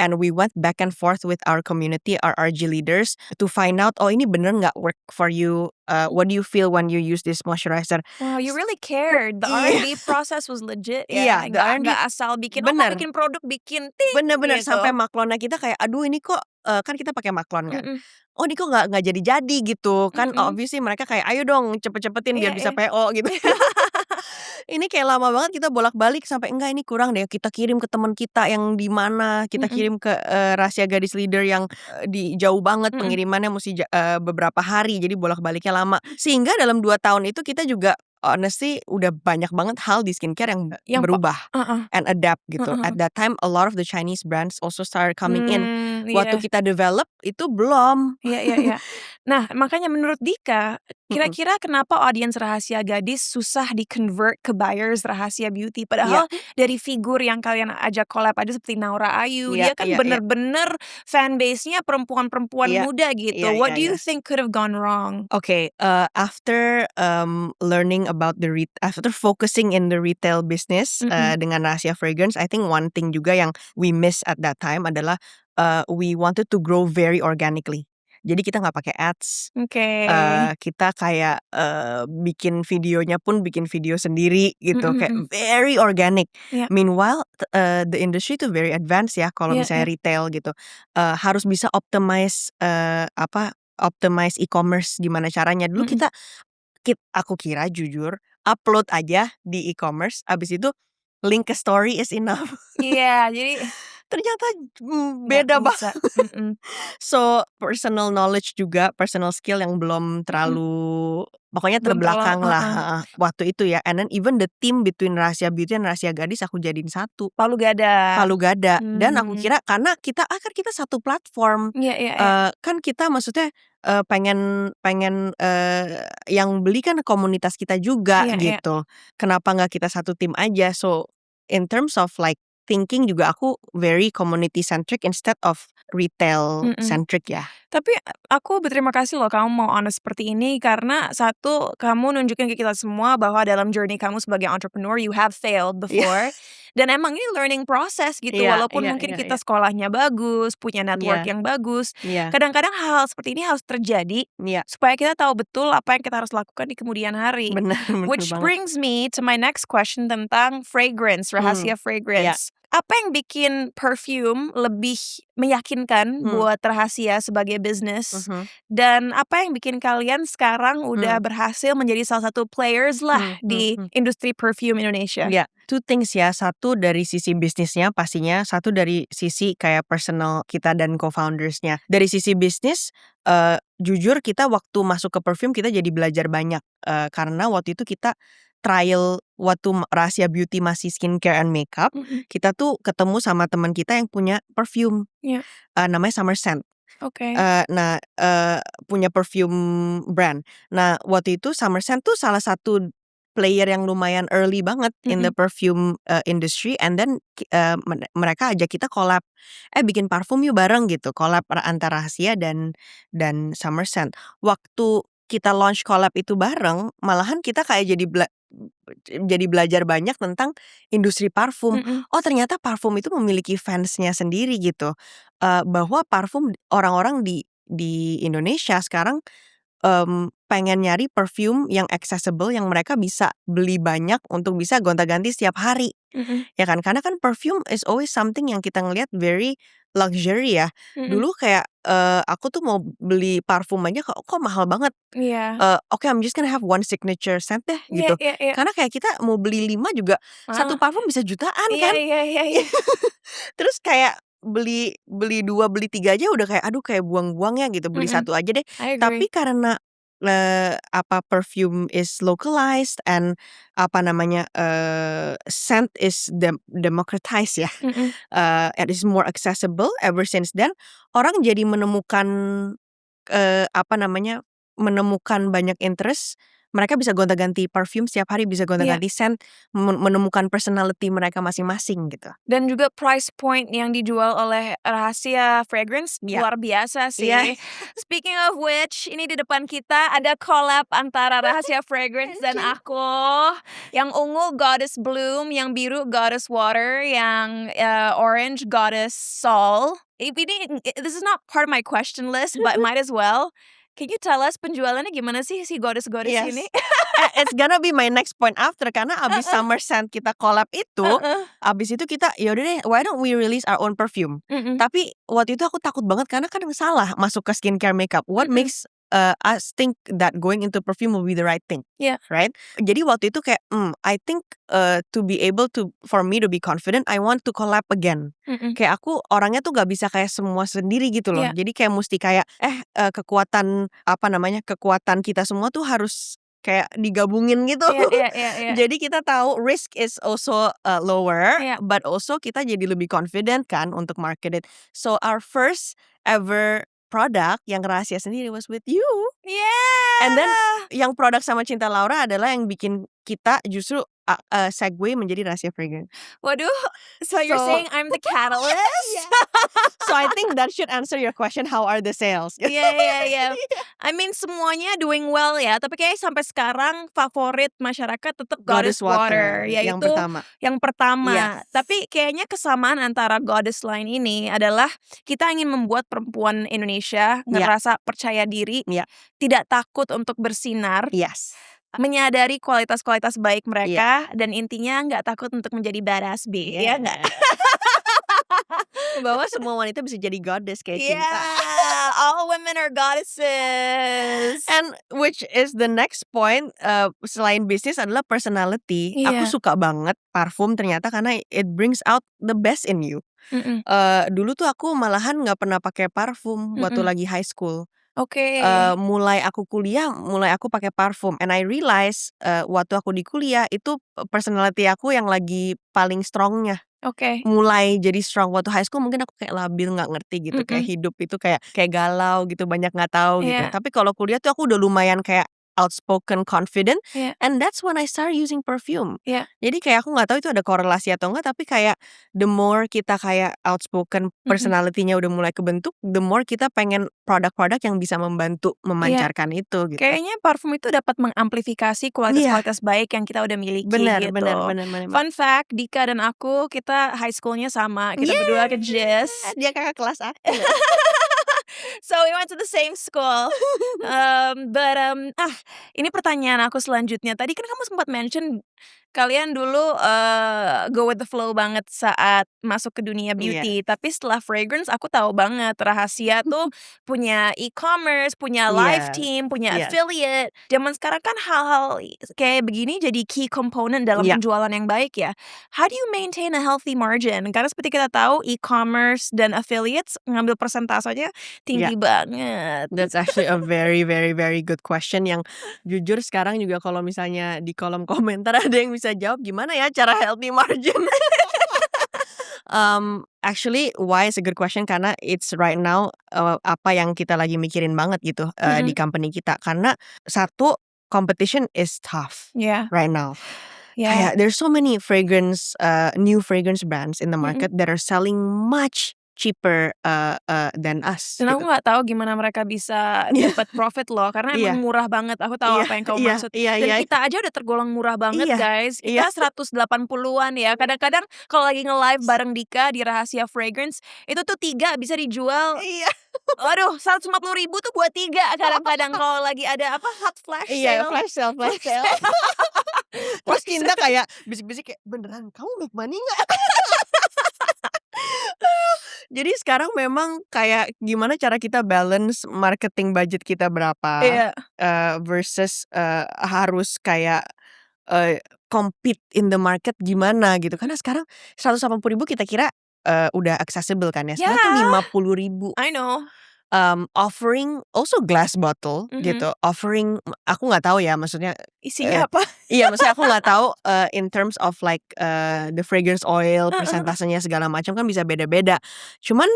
And we went back and forth with our community, our RG leaders, to find out, oh ini bener gak work for you, what do you feel when you use this moisturizer. Wow, you really cared. The R&D process was legit ya. The R&D gak asal bikin, bener. bikin produk, bikin ting Bener-bener gitu. sampai maklonnya kita kayak, aduh ini kok kan kita pakai maklon kan. Oh ini kok nggak jadi gitu kan. Obviously mereka kayak ayo dong cepet-cepetin biar bisa PO gitu. Ini kayak lama banget kita bolak-balik sampai enggak ini kurang deh, kita kirim ke teman kita yang di mana, kita kirim ke Rahasia Gadis leader yang di jauh banget, pengirimannya mesti beberapa hari, jadi bolak-baliknya lama. Sehingga dalam 2 tahun itu kita juga honestly udah banyak banget hal di skincare yang berubah and adapt gitu. At that time a lot of the Chinese brands also started coming in. Waktu kita develop itu belum. Nah, makanya menurut Dika, kira-kira kenapa audience Rahasia Gadis susah di-convert ke buyers Rahasia Beauty? Padahal dari figur yang kalian ajak collab aja seperti Naura Ayu, dia kan bener-bener fanbase-nya perempuan-perempuan muda gitu. What do you think could have gone wrong? After learning about after focusing in the retail business dengan Rahasia Fragrance, I think one thing juga yang we miss at that time adalah we wanted to grow very organically. Jadi kita nggak pakai ads. Kita kayak bikin videonya pun bikin video sendiri gitu, kayak very organic. Meanwhile the industry itu very advanced ya kalau misalnya retail gitu. Harus bisa optimize optimize e-commerce gimana caranya. Dulu aku kira jujur upload aja di e-commerce, abis itu link ke story is enough. Jadi ternyata beda banget. So personal knowledge juga, personal skill yang belum terlalu pokoknya terbelakang lah waktu itu ya. And then even the team between Rahasia Beauty dan Rahasia Gadis aku jadiin satu. Palu Gada. Dan aku kira karena kita satu platform. Kan kita maksudnya pengen yang beli kan komunitas kita juga gitu. Kenapa nggak kita satu tim aja? So in terms of like thinking juga aku very community centric instead of retail centric ya. Tapi aku berterima kasih loh kamu mau honest seperti ini karena satu, kamu nunjukin ke kita semua bahwa dalam journey kamu sebagai entrepreneur, you have failed before. Dan emang ini learning process gitu. Iya, Walaupun iya, mungkin iya, kita iya. sekolahnya bagus, punya network Iya, yang bagus. iya, Kadang-kadang hal-hal seperti ini harus terjadi iya. supaya kita tahu betul apa yang kita harus lakukan di kemudian hari. Benar, benar Which banget. brings me to my next question tentang fragrance, rahasia Iya. fragrance. Apa yang bikin perfume lebih meyakinkan Hmm. buat rahasia sebagai bisnis? Mhm. Dan apa yang bikin kalian sekarang udah berhasil menjadi salah satu players lah di industri perfume Indonesia? Ya, two things ya. Satu dari sisi bisnisnya pastinya, satu dari sisi kayak personal kita dan co-foundersnya. Dari sisi bisnis, jujur kita waktu masuk ke perfume kita jadi belajar banyak. Karena waktu itu kita trial waktu Rahasia Beauty masih skincare and makeup, kita tuh ketemu sama teman kita yang punya perfume, Iya. namanya Summer Scent. Oke. Nah, punya perfume brand. Nah, waktu itu Summer Scent tuh salah satu player yang lumayan early banget in the perfume industry, and then mereka ajak kita collab, bikin parfum yuk bareng gitu, collab antara Rahasia dan Summer Scent. Waktu kita launch collab itu bareng, malahan kita kayak jadi belajar banyak tentang industri parfum. Oh, ternyata parfum itu memiliki fansnya sendiri gitu. Bahwa parfum orang-orang di Indonesia sekarang pengen nyari perfume yang accessible, yang mereka bisa beli banyak untuk bisa gonta-ganti setiap hari. Ya kan, karena kan perfume is always something yang kita ngelihat very luxury ya. Dulu kayak aku tuh mau beli parfum aja kok mahal banget. Iya. Oke, I'm just gonna have one signature scent deh gitu. Iya, iya. Karena kayak kita mau beli 5 juga satu parfum bisa jutaan Iya, kan. iya, iya. Terus kayak beli 2, beli 3 aja udah kayak aduh kayak buang-buang ya gitu, beli satu aja deh. I Tapi agree. karena perfume is localized and scent is democratized ya. It is more accessible ever since then. Orang jadi menemukan menemukan banyak interest. Mereka bisa gonta-ganti parfum setiap hari, bisa gonta-ganti scent, menemukan personality mereka masing-masing gitu. Dan juga price point yang dijual oleh Rahasia Fragrance luar biasa sih. Iya. Speaking of which, ini di depan kita ada collab antara Rahasia Fragrance dan aku. Yang ungu Goddess Bloom, yang biru Goddess Water, yang orange Goddess Sol. This is not part of my question list, but might as well. Can you tell us penjualannya gimana sih si Goddess-Goddess Yes. ini? It's gonna be my next point after, karena abis Summer Scent kita collab itu, abis itu kita yaudah deh, why don't we release our own perfume. Tapi waktu itu aku takut banget karena kan salah masuk ke skincare makeup. What makes us think that going into perfume will be the right thing, right? Jadi waktu itu kayak, I think to be able to, for me to be confident, I want to collab again. Kayak aku orangnya tuh gak bisa kayak semua sendiri gitu loh. Jadi kayak mesti kayak kekuatan kekuatan kita semua tuh harus kayak digabungin gitu. Iya. Jadi kita tahu risk is also lower, but also kita jadi lebih confident kan untuk market it. So our first ever produk yang rahasia sendiri was with you. Yeah. And then yang produk sama Cinta Laura adalah yang bikin kita justru segue menjadi Rahasia Fragrance. Waduh, so you're saying I'm the catalyst? So I think that should answer your question, how are the sales? Iya. I mean semuanya doing well ya, tapi kayak sampai sekarang favorit masyarakat tetap Goddess Water, yaitu yang pertama. Yes. Tapi kayaknya kesamaan antara Goddess line ini adalah kita ingin membuat perempuan Indonesia ngerasa percaya diri, tidak takut untuk bersinar. Yes. Menyadari kualitas-kualitas baik mereka, dan intinya nggak takut untuk menjadi badass B, ya nggak? Bahwa semua wanita bisa jadi goddess kayak Cinta. All women are goddesses. And which is the next point, selain bisnis adalah personality. Aku suka banget parfum ternyata karena it brings out the best in you. Dulu tuh aku malahan nggak pernah pakai parfum waktu lagi high school. Oke. Mulai aku kuliah, mulai aku pakai parfum, and I realize waktu aku di kuliah itu personality aku yang lagi paling strongnya. Oke. Mulai jadi strong waktu high school, mungkin aku kayak labil, nggak ngerti gitu, kayak hidup itu kayak galau gitu, banyak nggak tahu gitu. Tapi kalau kuliah tuh aku udah lumayan kayak outspoken, confident, Yeah. and that's when I start using perfume. Yeah. Jadi kayak aku nggak tahu itu ada korelasi atau enggak, tapi kayak the more kita kayak outspoken, personality-nya udah mulai kebentuk, the more kita pengen produk-produk yang bisa membantu memancarkan itu gitu. Kayaknya parfum itu dapat mengamplifikasi kualitas-kualitas baik yang kita udah miliki Benar, gitu. benar. Fun fact, Dika dan aku kita high schoolnya sama. Kita berdua ke JIS. Dia kakak kelas aku. So we went to the same school. Ini pertanyaan aku selanjutnya. Tadi kan kamu sempat mention kalian dulu go with the flow banget saat masuk ke dunia beauty. Tapi setelah fragrance aku tahu banget rahasia tuh punya e-commerce, punya live team, punya affiliate. Zaman sekarang kan hal-hal kayak begini jadi key component dalam penjualan yang baik ya. How do you maintain a healthy margin? Karena seperti kita tahu e-commerce dan affiliates ngambil persentasenya tinggi banget. That's actually a very, very, very good question yang jujur sekarang juga kalau misalnya di kolom komentar ada yang bisa jawab gimana ya cara healthy margin. Actually, why is a good question karena it's right now apa yang kita lagi mikirin banget gitu di company kita. Karena satu, competition is tough right now. Kayak there's so many new fragrance brands in the market that are selling much cheaper than us. Dan aku gitu. nggak tahu gimana mereka bisa dapat profit loh, karena emang murah banget. Aku tahu apa yang kamu maksud. Dan kita aja udah tergolong murah banget guys. Kita 180-an ya. Kadang-kadang kalau lagi nge-live bareng Dika di Rahasia Fragrance, itu tuh 3 bisa dijual. Waduh, 150.000 tuh buat 3 kadang-kadang kalau lagi ada apa hot flash sale. Flash sale. Terus Kinda kayak bisik-bisik kayak beneran kamu make money nggak? Jadi sekarang memang kayak gimana cara kita balance marketing budget kita berapa versus harus kayak compete in the market gimana gitu. Karena sekarang 180.000 kita kira udah accessible kan ya. Sekarang tuh 50.000. I know. Offering also glass bottle gitu. Offering aku nggak tahu ya maksudnya isinya apa? Iya, maksudnya aku nggak tahu in terms of like the fragrance oil persentasenya segala macam kan bisa beda-beda. Cuman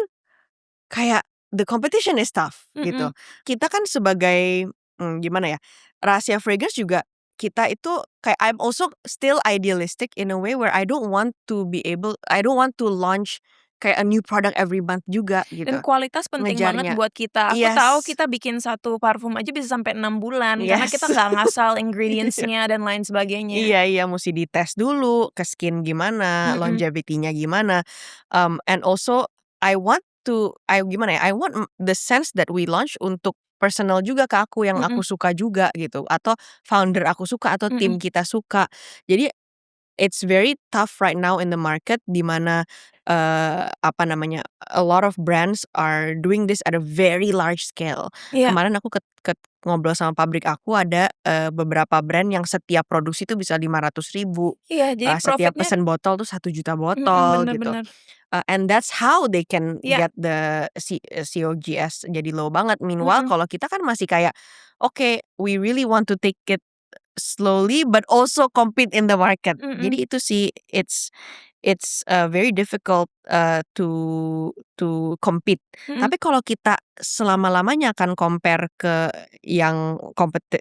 kayak the competition is tough gitu. Kita kan sebagai gimana ya, Rahasia Fragrance juga kita itu kayak I'm also still idealistic in a way where I don't want to launch kayak a new product every month juga gitu. Dan kualitas penting banget buat kita. Aku tahu kita bikin satu parfum aja bisa sampai 6 bulan karena kita nggak ngasal ingredientsnya dan lain sebagainya. Iya, mesti dites dulu ke skin gimana, longevity-nya gimana. And also I want the sense that we launch untuk personal juga ke aku yang aku suka juga gitu, atau founder aku suka atau tim kita suka. Jadi it's very tough right now in the market di mana a lot of brands are doing this at a very large scale. Kemarin aku ngobrol sama pabrik aku ada beberapa brand yang setiap produksi itu bisa 500.000. Jadi setiap pesen botol tuh 1 juta botol gitu. And that's how they can get the COGS jadi low banget. Meanwhile kalau kita kan masih kayak okay, we really want to take it slowly but also compete in the market. Jadi itu sih it's very difficult to compete. Tapi kalau kita selama-lamanya akan compare ke yang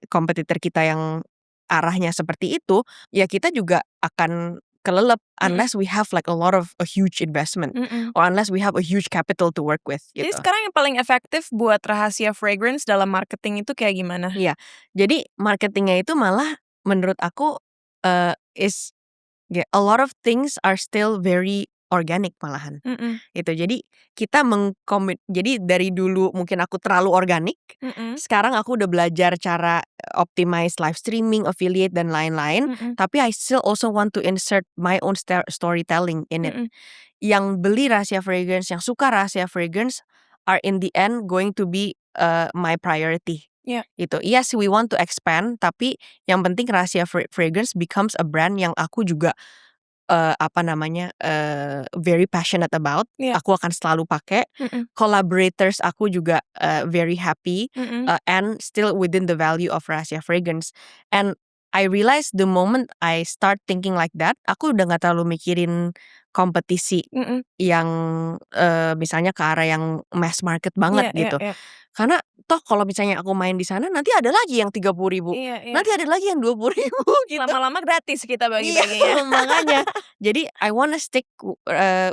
kompetitor kita yang arahnya seperti itu, ya kita juga akan kelelep unless we have like a huge investment or unless we have a huge capital to work with gitu. Jadi sekarang yang paling efektif buat Rahasia Fragrance dalam marketing itu kayak gimana? Iya. Jadi marketingnya itu malah menurut aku is a lot of things are still very organic malahan. Itu jadi kita jadi dari dulu mungkin aku terlalu organik. Sekarang aku udah belajar cara optimize live streaming, affiliate dan lain-lain. Tapi I still also want to insert my own storytelling in it. Yang beli Rahasia Fragrance, yang suka Rahasia Fragrance are in the end going to be my priority. Gitu. Yes, we want to expand, tapi yang penting Rahasia Fragrance becomes a brand yang aku juga very passionate about. Aku akan selalu pakai. Collaborators aku juga very happy and still within the value of Rahasia Fragrance. And I realize the moment I start thinking like that, aku udah gak terlalu mikirin kompetisi yang misalnya ke arah yang mass market banget gitu. Karena toh kalau misalnya aku main di sana nanti ada lagi yang 30.000, nanti ada lagi yang 20.000 gitu. Lama-lama gratis kita Iya, bagi-baginya. makanya. Jadi I wanna stick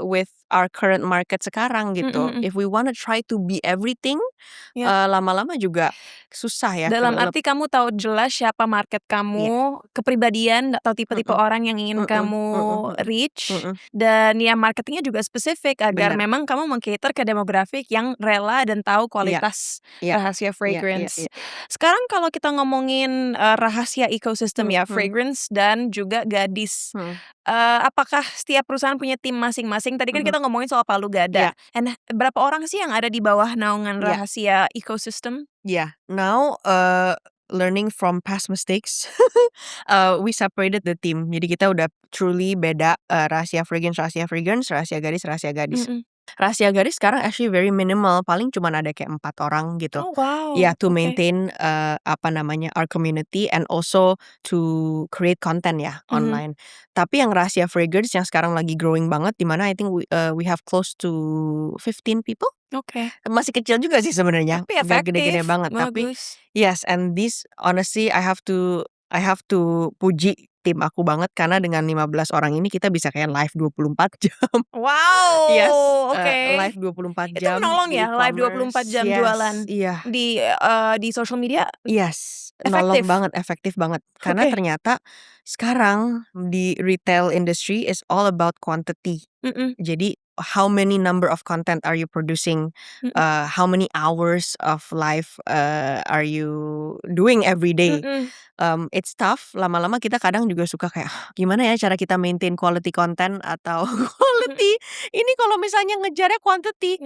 with our current market sekarang gitu. If we wanna try to be everything, lama-lama juga susah ya. Dalam arti kamu tahu jelas siapa market kamu, kepribadian atau tipe-tipe orang yang ingin kamu reach, dan ya marketingnya juga spesifik agar Bener. memang kamu meng-cater ke demografik yang rela dan tahu kualitas rahasia fragrance. Sekarang kalau kita ngomongin rahasia ekosistem ya, fragrance dan juga gadis. Apakah setiap perusahaan punya tim masing-masing? Tadi kan kita ngomongin soal Palu Gada. And berapa orang sih yang ada di bawah naungan rahasia ekosistem? Now learning from past mistakes, we separated the team. Jadi kita udah truly beda rahasia fragrance, rahasia gadis. Rahasia gadis sekarang actually very minimal, paling cuman ada kayak 4 orang gitu. Oh wow. To maintain our community and also to create content online. Tapi yang rahasia fragrance yang sekarang lagi growing banget, dimana I think we have close to 15 people. Masih kecil juga sih sebenarnya, Tapi nggak gede-gede efektif, banget. Tapi bagus. yes, and this honestly I have to puji tim aku banget karena dengan 15 orang ini kita bisa kayak live 24 jam. Wow. Yes, Oke. live 24 Itu jam menolong di ya, live 24 jam e-commerce. jualan Iya. di social media. Yes, Efektif. nolong banget, efektif banget. Karena ternyata sekarang di retail industry is all about quantity. Jadi how many number of content are you producing? How many hours of live are you doing every day? It's tough. Lama-lama kita kadang juga suka kayak gimana ya cara kita maintain quality content atau quality. Ini kalau misalnya ngejarnya quantity.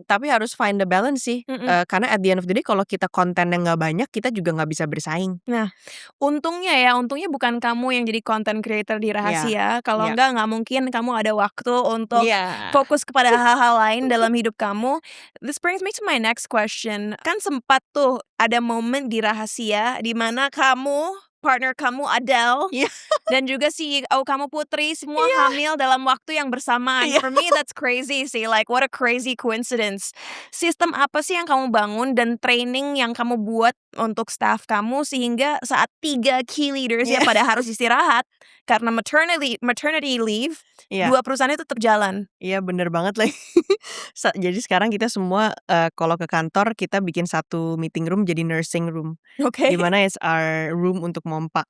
Tapi harus find the balance sih. Karena at the end of the day kalau kita konten yang nggak banyak, kita juga nggak bisa bersaing. Nah, untungnya bukan kamu yang jadi content creator di rahasia. Kalau nggak mungkin kamu ada waktu untuk fokus kepada hal-hal lain dalam hidup kamu. This brings me to my next question. Kan sempat tuh ada momen di rahasia di mana kamu, partner kamu Adele, dan juga CEO kamu Putri semua hamil dalam waktu yang bersamaan. For me that's crazy sih, like what a crazy coincidence. Sistem apa sih yang kamu bangun dan training yang kamu buat untuk staff kamu sehingga saat 3 key leaders pada harus istirahat karena maternity leave, 2 perusahaan itu tetap jalan. Iya bener banget lagi. Jadi sekarang kita semua kalau ke kantor kita bikin satu meeting room jadi nursing room. Dimana it's our room untuk mompa.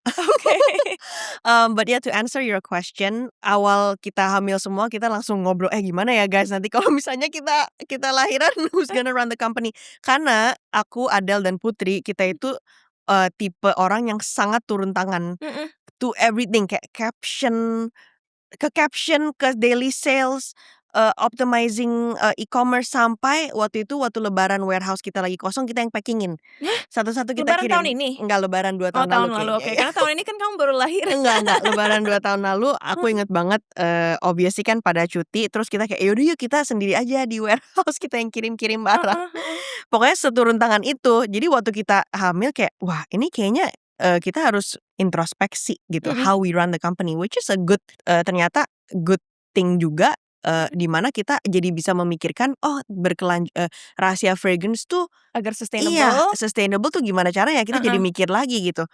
But to answer your question, awal kita hamil semua kita langsung ngobrol gimana ya guys nanti kalau misalnya kita lahiran who's gonna run the company. Karena aku, Adele dan Putri kita itu tipe orang yang sangat turun tangan to everything, kayak caption, ke daily sales, optimizing e-commerce, sampai waktu lebaran warehouse kita lagi kosong kita yang packingin. Satu-satu kita Lebaran kirim. tahun ini? Enggak, lebaran 2 tahun lalu. Karena tahun ini kan kamu baru lahir. Enggak, lebaran 2 tahun lalu aku inget banget, obviously kan pada cuti, terus kita kayak yaudah yuk kita sendiri aja di warehouse kita yang kirim-kirim barang. Pokoknya seturun tangan itu. Jadi waktu kita hamil kayak wah ini kayaknya kita harus introspeksi gitu, how we run the company, which is a good ternyata good thing juga, di mana kita jadi bisa memikirkan rahasia fragrance tuh agar sustainable. Sustainable tuh gimana caranya, kita jadi mikir lagi gitu.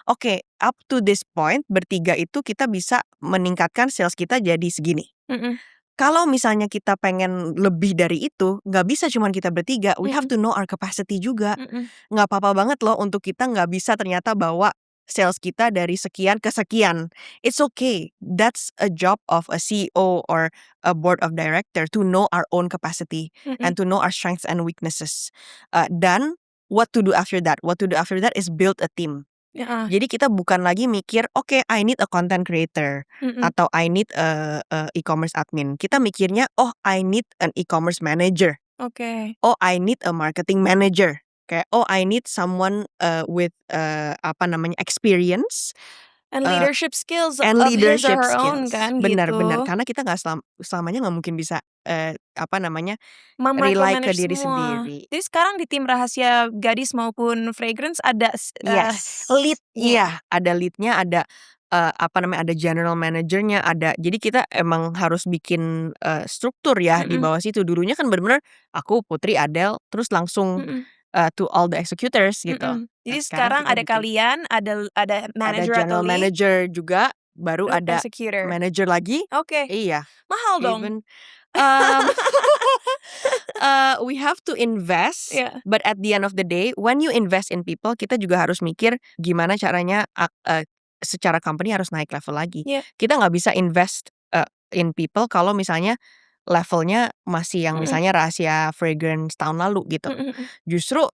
Oke, up to this point bertiga itu kita bisa meningkatkan sales kita jadi segini. Kalau misalnya kita pengen lebih dari itu, nggak bisa cuman kita bertiga, we have to know our capacity juga. Nggak apa-apa banget loh untuk kita nggak bisa ternyata bawa sales kita dari sekian ke sekian. It's okay. That's a job of a CEO or a board of director to know our own capacity and to know our strengths and weaknesses. Dan what to do after that? What to do after that is build a team. Jadi kita bukan lagi mikir, okay, I need a content creator atau I need a e-commerce admin. Kita mikirnya, I need an e-commerce manager. I need a marketing manager. Kayak I need someone with experience and leadership skills and of leadership his or her own skills. kan Benar, gitu. karena kita nggak selamanya nggak mungkin bisa rely Micromanage ke diri semua. sendiri. Jadi sekarang di tim rahasia gadis maupun fragrance ada lead. Iya, ada leadnya, ada ada general manajernya, jadi kita emang harus bikin struktur ya di bawah situ. Dulunya kan bener-bener aku, Putri, Adele, terus langsung to all the executors gitu. Jadi Sekarang sekarang kita ada bikin kalian, ada ada manager atau general lead, manager juga, baru ada executor. manager lagi. Oke, Iya, mahal dong. even um, we have to invest, Yeah. but at the end of the day, when you invest in people, kita juga harus mikir gimana caranya secara company harus naik level lagi. Yeah. Kita nggak bisa invest in people kalau misalnya levelnya masih yang misalnya rahasia fragrance tahun lalu gitu. Justru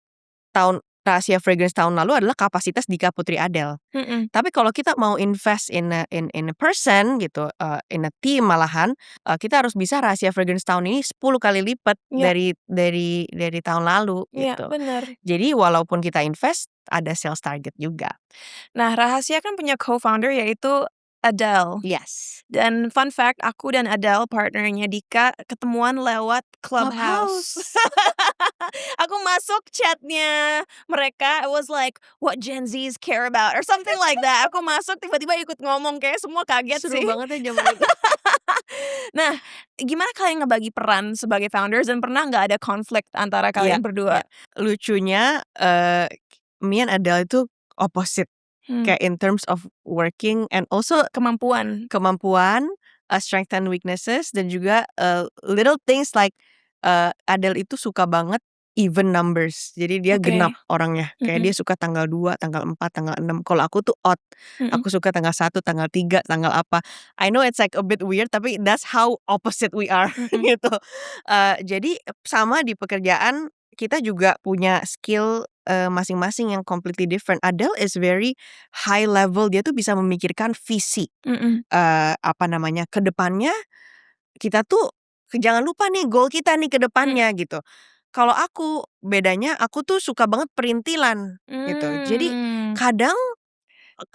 rahasia fragrance tahun lalu adalah kapasitas Dika Putri Adele. Tapi kalau kita mau invest in a person gitu, in a team malahan, kita harus bisa rahasia fragrance tahun ini 10 kali lipat dari tahun lalu gitu. Benar. Jadi walaupun kita invest, ada sales target juga. Nah, Rahasia kan punya co-founder yaitu Adele. Yes. Dan fun fact, aku dan Adele, partnernya Dika, ketemuan lewat Clubhouse. Aku masuk chatnya mereka, it was like, what Gen Zs care about, or something like that. Aku masuk, tiba-tiba ikut ngomong, kayak semua kaget Seru sih. banget ya zaman itu. Nah, gimana kalian ngebagi peran sebagai founders, dan pernah nggak ada konflik antara kalian berdua? Lucunya, me and Adele itu opposite. Kayak in terms of working and also Kemampuan, strength and weaknesses, dan juga little things like Adele itu suka banget even numbers. Jadi dia genap orangnya. Kayak dia suka tanggal 2, tanggal 4, tanggal 6. Kalau aku tuh odd. Aku suka tanggal 1, tanggal 3, tanggal apa. I know it's like a bit weird, tapi that's how opposite we are gitu. Jadi sama di pekerjaan, kita juga punya skill masing-masing yang completely different. Adele is very high level, dia tuh bisa memikirkan visi ke depannya. Kita tuh jangan lupa nih goal kita nih ke depannya gitu. Kalau aku bedanya, aku tuh suka banget perintilan gitu. Jadi kadang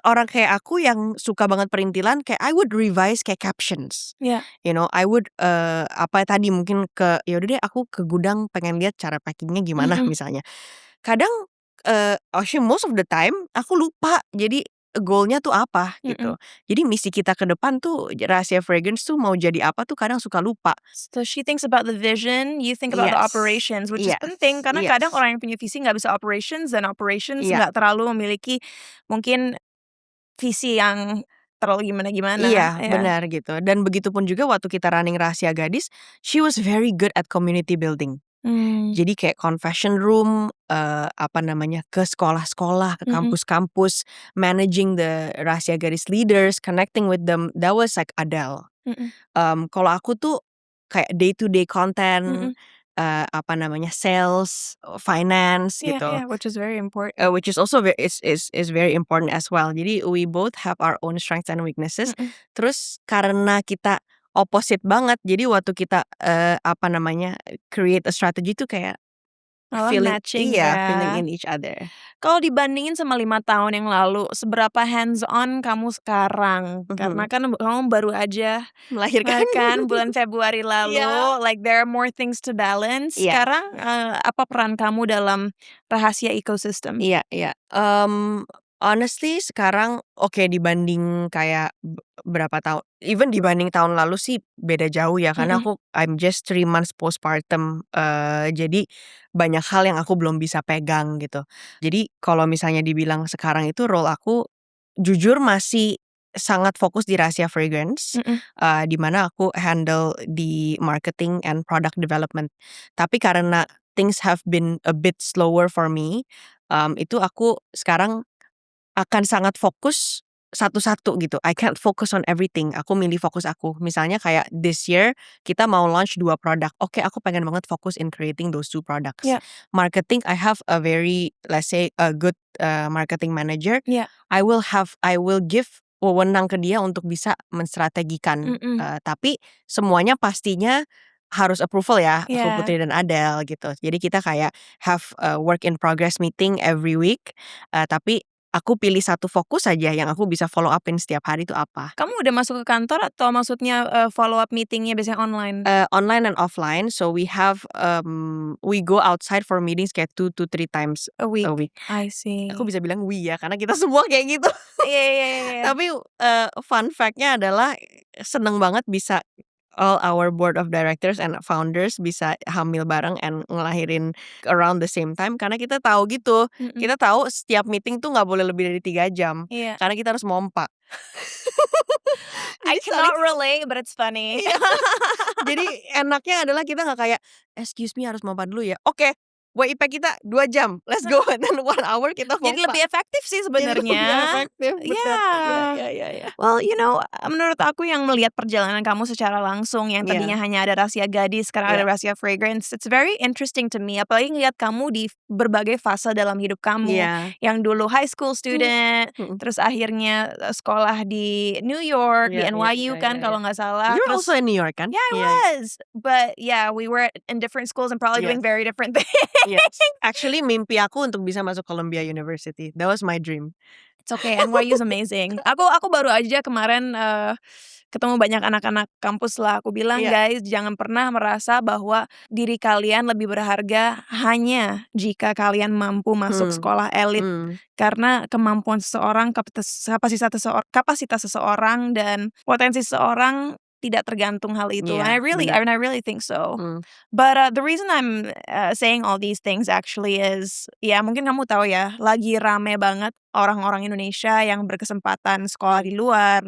orang kayak aku yang suka banget perintilan, kayak I would revise kayak captions. You know, I would tadi mungkin yaudah deh aku ke gudang pengen lihat cara packingnya gimana misalnya. Kadang most of the time aku lupa jadi goalnya tuh apa gitu. Jadi misi kita ke depan tuh Rahasia Fragrance tuh mau jadi apa tuh kadang suka lupa. So she thinks about the vision, you think about the operations, which is penting karena kadang orang yang punya visi nggak bisa operations, dan operations nggak terlalu memiliki mungkin visi yang terlalu gimana-gimana. Iya, benar gitu. Dan begitupun juga waktu kita running Rahasia Gadis, she was very good at community building. Jadi kayak confession room, ke sekolah-sekolah, ke kampus-kampus, managing the Rahasia Gadis leaders, connecting with them, that was like Adele. Kalau aku tuh kayak day to day content, sales, finance gitu. Which is very important. Which is also is very important as well. Jadi we both have our own strengths and weaknesses. Terus karena kita opposite banget, jadi waktu kita create a strategy tuh kayak matching feeling in each other. Kalau dibandingin sama 5 tahun yang lalu, seberapa hands on kamu sekarang? Karena kan kamu baru aja melahirkan bulan Februari lalu. Like there are more things to balance. Sekarang apa peran kamu dalam Rahasia ecosystem? Iya. Honestly sekarang dibanding kayak berapa tahun, even dibanding tahun lalu sih beda jauh ya, karena I'm just 3 months postpartum, jadi banyak hal yang aku belum bisa pegang gitu. Jadi kalau misalnya dibilang sekarang itu role aku jujur masih sangat fokus di Rahasia Fragrance, di mana aku handle di marketing and product development. Tapi karena things have been a bit slower for me, itu aku sekarang akan sangat fokus satu-satu gitu. I can't focus on everything. Aku milih fokus aku. Misalnya kayak this year kita mau launch 2 produk. Aku pengen banget fokus in creating those 2 products. Marketing, I have a very, let's say, a good marketing manager. I will give wewenang ke dia untuk bisa menstrategikan. Tapi semuanya pastinya harus approval ya, aku Putri dan Adele gitu. Jadi kita kayak have a work in progress meeting every week. Tapi aku pilih satu fokus saja yang aku bisa follow upin setiap hari itu apa. Kamu udah masuk ke kantor atau maksudnya follow up meetingnya biasanya online? Online and offline, so we go outside for meetings kayak 2 to 3 times A week. a week. I see. Aku bisa bilang we ya karena kita semua kayak gitu. Iya. Tapi fun fact-nya adalah seneng banget bisa all our board of directors and founders bisa hamil bareng and ngelahirin around the same time karena kita tahu gitu. Kita tahu setiap meeting tuh nggak boleh lebih dari 3 jam. Iya. Karena kita harus mompa. I cannot relate, but it's funny. Jadi enaknya adalah kita nggak kayak excuse me harus mompa dulu ya. Oke, WIP kita 2 jam, let's go. Dan 1 hour kita mompa. Jadi lebih efektif sih sebenarnya. Jadi lebih efektif, betul. Yeah. Well, menurut aku yang melihat perjalanan kamu secara langsung yang tadinya hanya ada rahasia gadis, sekarang ada rahasia fragrance. It's very interesting to me. Apalagi ngeliat kamu di berbagai fase dalam hidup kamu. Yang dulu high school student, terus akhirnya sekolah di New York, di NYU kan kalau nggak salah. You're also in New York kan? Yeah, I was. But yeah, we were in different schools and probably doing very different things. Yes. Actually mimpi aku untuk bisa masuk Columbia University. That was my dream. It's okay, NYU is amazing. Aku baru aja kemarin ketemu banyak anak-anak kampus lah. Aku bilang guys, jangan pernah merasa bahwa diri kalian lebih berharga hanya jika kalian mampu masuk sekolah elit. Karena kemampuan seseorang, kapasitas seseorang dan potensi seseorang tidak tergantung hal itu. And I really think so. But the reason I'm saying all these things actually is, mungkin kamu tahu ya, lagi rame banget orang-orang Indonesia yang berkesempatan sekolah di luar,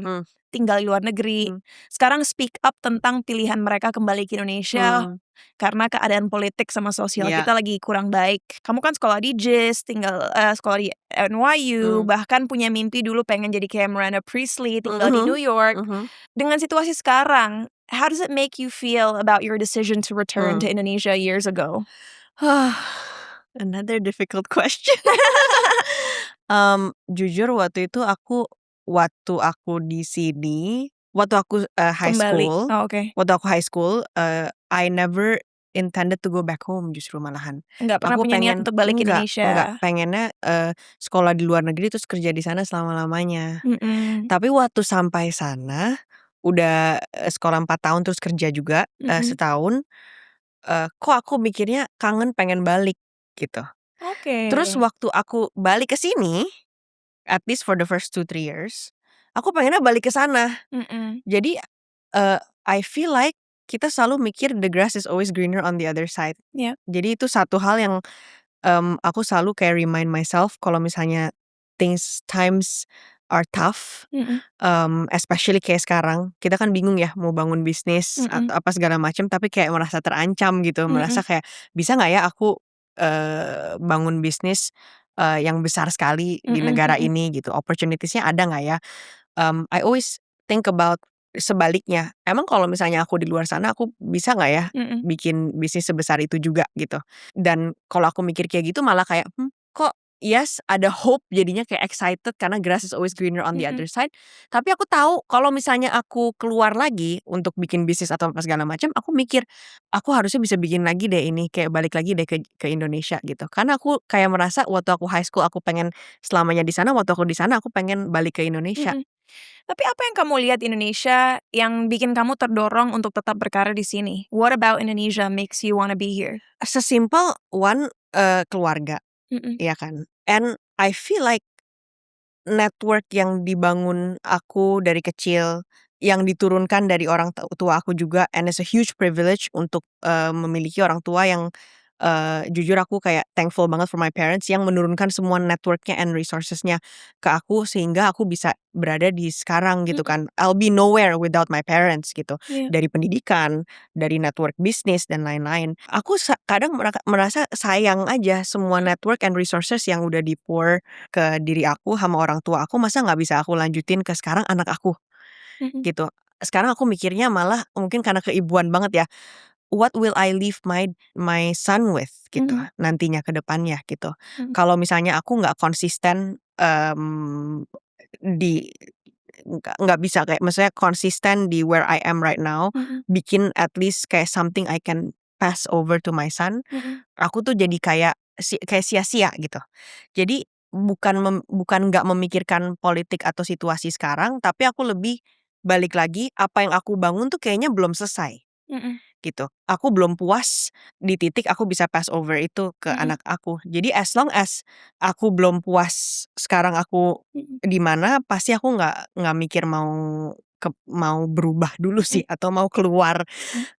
tinggal di luar negeri. Sekarang speak up tentang pilihan mereka kembali ke Indonesia karena keadaan politik sama sosial kita lagi kurang baik. Kamu kan sekolah di JIS, tinggal sekolah di NYU, bahkan punya mimpi dulu pengen jadi kayak Miranda Priestley, tinggal di New York. Dengan situasi sekarang, how does it make you feel about your decision to return to Indonesia years ago? Another difficult question. Jujur waktu itu waktu aku di sini, waktu aku high school, waktu aku high school, I never intended to go back home justru malahan. Nggak pernah punya niat untuk balik ke Indonesia. Enggak, pengennya sekolah di luar negeri terus kerja di sana selama-lamanya. Tapi waktu sampai sana, udah sekolah 4 tahun terus kerja juga setahun, kok aku mikirnya kangen pengen balik gitu. Terus waktu aku balik ke sini, at least for the first 2-3 years, aku pengennya balik ke sana. Jadi I feel like kita selalu mikir the grass is always greener on the other side. Jadi itu satu hal yang aku selalu kayak remind myself kalau misalnya times are tough, especially kayak sekarang kita kan bingung ya mau bangun bisnis atau apa segala macam, tapi kayak merasa terancam gitu, merasa kayak bisa nggak ya aku bangun bisnis yang besar sekali di negara ini gitu, opportunitiesnya ada nggak ya? I always think about sebaliknya, emang kalau misalnya aku di luar sana aku bisa nggak ya bikin bisnis sebesar itu juga gitu. Dan kalau aku mikir kayak gitu malah kayak kok ada hope, jadinya kayak excited karena grass is always greener on the other side. Tapi aku tahu kalau misalnya aku keluar lagi untuk bikin bisnis atau apa segala macam, aku mikir aku harusnya bisa bikin lagi deh ini, kayak balik lagi deh ke Indonesia gitu. Karena aku kayak merasa waktu aku high school aku pengen selamanya di sana, waktu aku di sana aku pengen balik ke Indonesia. Tapi apa yang kamu lihat Indonesia yang bikin kamu terdorong untuk tetap berkarir di sini? What about Indonesia makes you wanna be here? Sesimpel keluarga. Iya kan. And I feel like network yang dibangun aku dari kecil, yang diturunkan dari orang tua aku juga, and it's a huge privilege untuk memiliki orang tua yang jujur aku kayak thankful banget for my parents yang menurunkan semua networknya and resourcesnya ke aku sehingga aku bisa berada di sekarang gitu kan. I'll be nowhere without my parents gitu. Dari pendidikan, dari network bisnis dan lain-lain. Aku kadang merasa sayang aja semua network and resources yang udah di-pour ke diri aku sama orang tua aku, masa nggak bisa aku lanjutin ke sekarang anak aku gitu. Sekarang aku mikirnya malah mungkin karena keibuan banget ya, what will I leave my son with gitu nantinya ke depannya gitu. Kalau misalnya aku nggak konsisten nggak bisa kayak maksudnya konsisten di where I am right now, bikin at least kayak something I can pass over to my son, aku tuh jadi kayak sia-sia gitu. Jadi bukan nggak memikirkan politik atau situasi sekarang, tapi aku lebih balik lagi apa yang aku bangun tuh kayaknya belum selesai gitu. Aku belum puas di titik aku bisa pass over itu ke anak aku. Jadi as long as aku belum puas sekarang aku di mana, pasti aku nggak mikir mau berubah dulu sih atau mau keluar